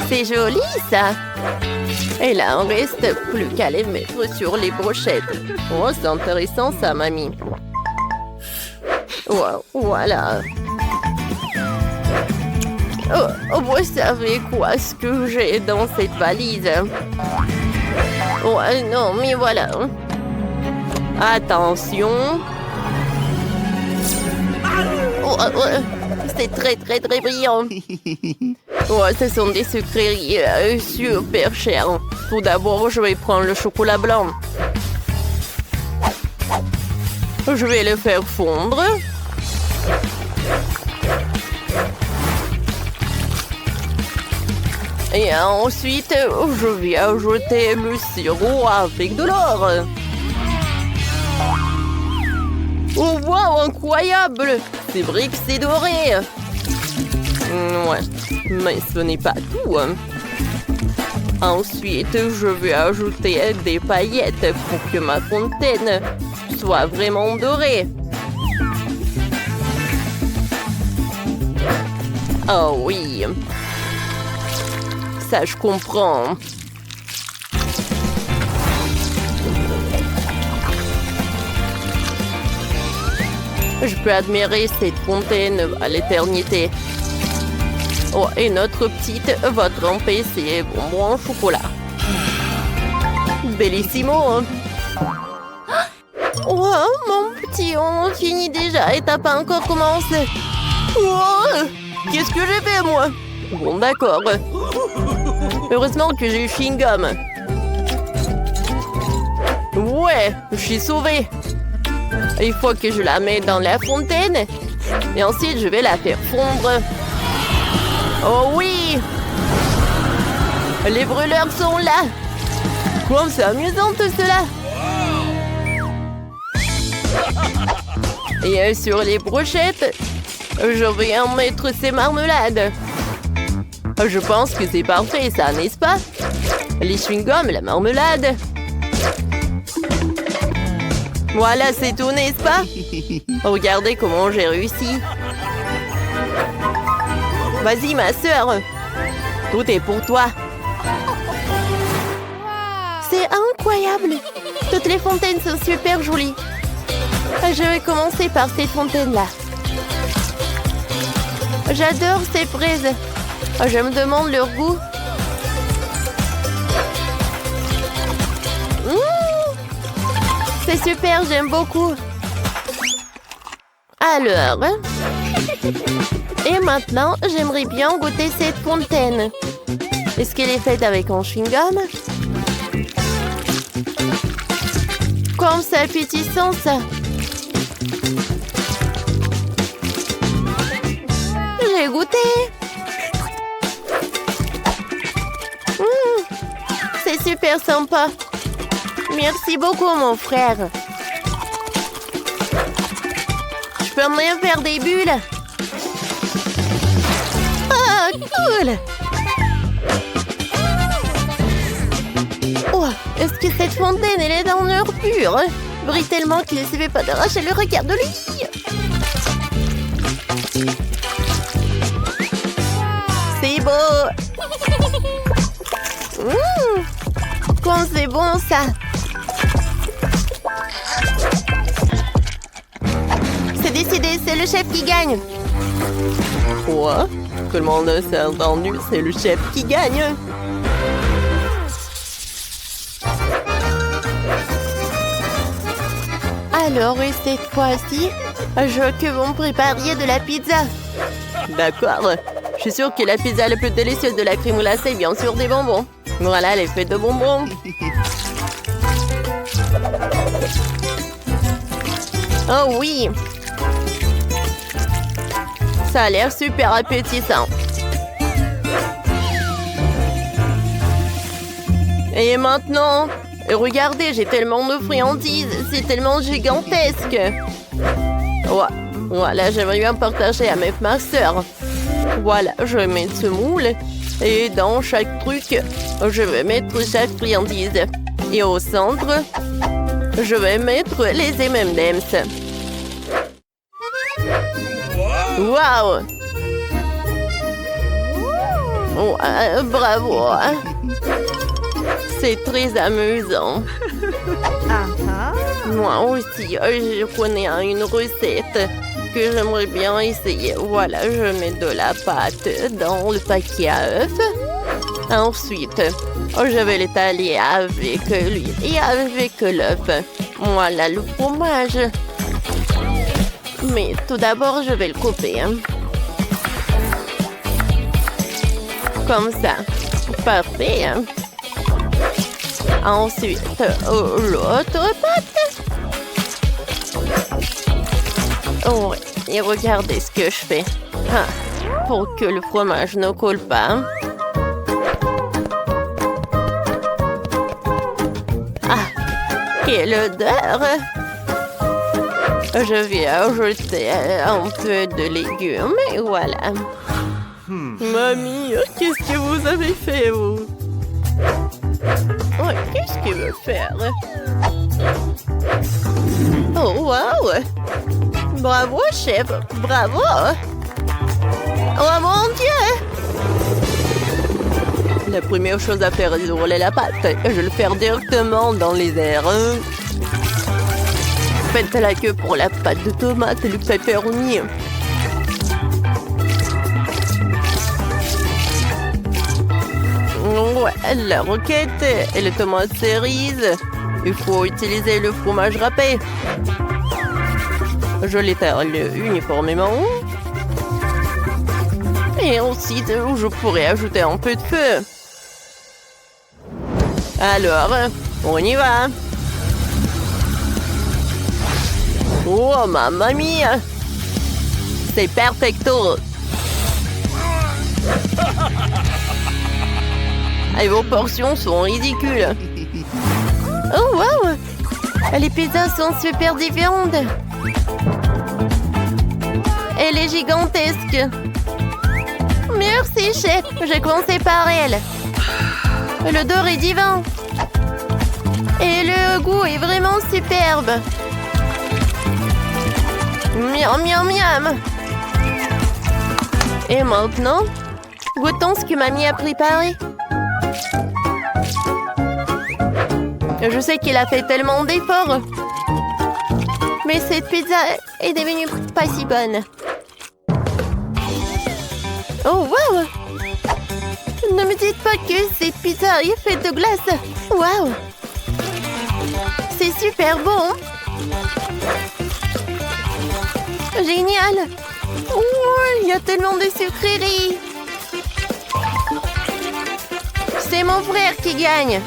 C'est joli, ça. Et là, on reste plus qu'à les mettre sur les brochettes. Oh, c'est intéressant, ça, mamie. Wow, voilà. Oh, vous savez quoi, ce que j'ai dans cette valise? Ouais, non, mais voilà. Attention. Oh, c'est très brillant. Oh, ce sont des sucreries super chères. Tout d'abord, je vais prendre le chocolat blanc. Je vais le faire fondre. Et ensuite, je vais ajouter le sirop avec de l'or. Oh, wow, incroyable! C'est vrai que c'est doré. Ouais, mais ce n'est pas tout. Ensuite, je vais ajouter des paillettes pour que ma fontaine soit vraiment dorée. Oh oui. Ça, je comprends. Je peux admirer cette fontaine à l'éternité. Oh, et notre petite va tremper ses bonbons en chocolat. Bellissimo. Oh, mon petit, on finit déjà et t'as pas encore commencé. Oh, qu'est-ce que j'ai fait, moi? Bon, d'accord. Heureusement que j'ai eu chewing-gum. Ouais, je suis sauvée. Il faut que je la mette dans la fontaine. Et ensuite, je vais la faire fondre. Oh oui! Les brûleurs sont là. Wow, c'est amusant tout cela. Et sur les brochettes, je vais en mettre ces marmelades. Je pense que c'est parfait, ça, n'est-ce pas? Les chewing-gums, la marmelade. Voilà, c'est tout, n'est-ce pas? Regardez comment j'ai réussi. Vas-y, ma sœur. Tout est pour toi. C'est incroyable. Toutes les fontaines sont super jolies. Je vais commencer par cette fontaine-là. J'adore ces fraises. Je me demande leur goût. C'est super, j'aime beaucoup. Alors, et maintenant, j'aimerais bien goûter cette fontaine. Est-ce qu'elle est faite avec un chewing-gum? Comme c'est appétissant, ça. J'ai goûté. C'est super sympa. Merci beaucoup, mon frère. Je peux même faire des bulles. Ah, cool. Oh, est-ce que cette fontaine, elle est dans l'heure pure? Brille tellement qu'il ne se fait pas d'arracher le regard de lui. C'est beau. Comme c'est bon, ça. C'est décidé, c'est le chef qui gagne. Quoi? Tout le monde s'est entendu, c'est le chef qui gagne. Alors, et cette fois-ci, je veux que vous me prépariez de la pizza. D'accord. Je suis sûre que la pizza la plus délicieuse de la crème glacée, bien sûr des bonbons. Voilà, elle est faite de bonbons. Oh oui! Ça a l'air super appétissant. Et maintenant, regardez, j'ai tellement de friandises. C'est tellement gigantesque. Ouais, voilà, j'aimerais bien partager avec ma soeur. Voilà, je vais mettre ce moule. Et dans chaque truc, je vais mettre chaque friandise. Et au centre, je vais mettre les M&M's. Waouh! Oh, bravo! C'est très amusant. Moi aussi, je connais une recette que j'aimerais bien essayer. Voilà, je mets de la pâte dans le paquet à œufs. Ensuite, je vais l'étaler avec l'huile et avec l'œuf. Voilà le fromage. Mais tout d'abord, je vais le couper. Hein. Comme ça. Parfait. Hein. Ensuite, l'autre pâte. Oh, et regardez ce que je fais. Ah, pour que le fromage ne colle pas. Ah, quelle odeur! Je vais ajouter un peu de légumes et voilà. Mamie, qu'est-ce que vous avez fait, vous? Oh, qu'est-ce qu'il veut faire? Oh, wow! Bravo, chef! Bravo! Oh, mon Dieu! La première chose à faire est de rouler la pâte. Je vais le faire directement dans les airs. Faites la queue pour la pâte de tomate et le pepperoni. Ouais, la roquette et les tomates cerises. Il faut utiliser le fromage râpé. Je l'étale uniformément. Et ensuite, je pourrais ajouter un peu de feu. Alors, on y va. Oh, mamma mia! C'est perfecto! Et vos portions sont ridicules. Oh, wow! Les pizzas sont super différentes. Elle est gigantesque. Merci, chef. J'ai commencé par elle. L'odeur est divin. Et le goût est vraiment superbe. Miam, miam, miam. Et maintenant, goûtons ce que mamie a préparé. Je sais qu'il a fait tellement d'efforts. Mais cette pizza est devenue pas si bonne. Oh, wow! Ne me dites pas que cette pizza est faite de glace. Wow! C'est super bon. Génial! Oh, il y a tellement de sucreries. C'est mon frère qui gagne.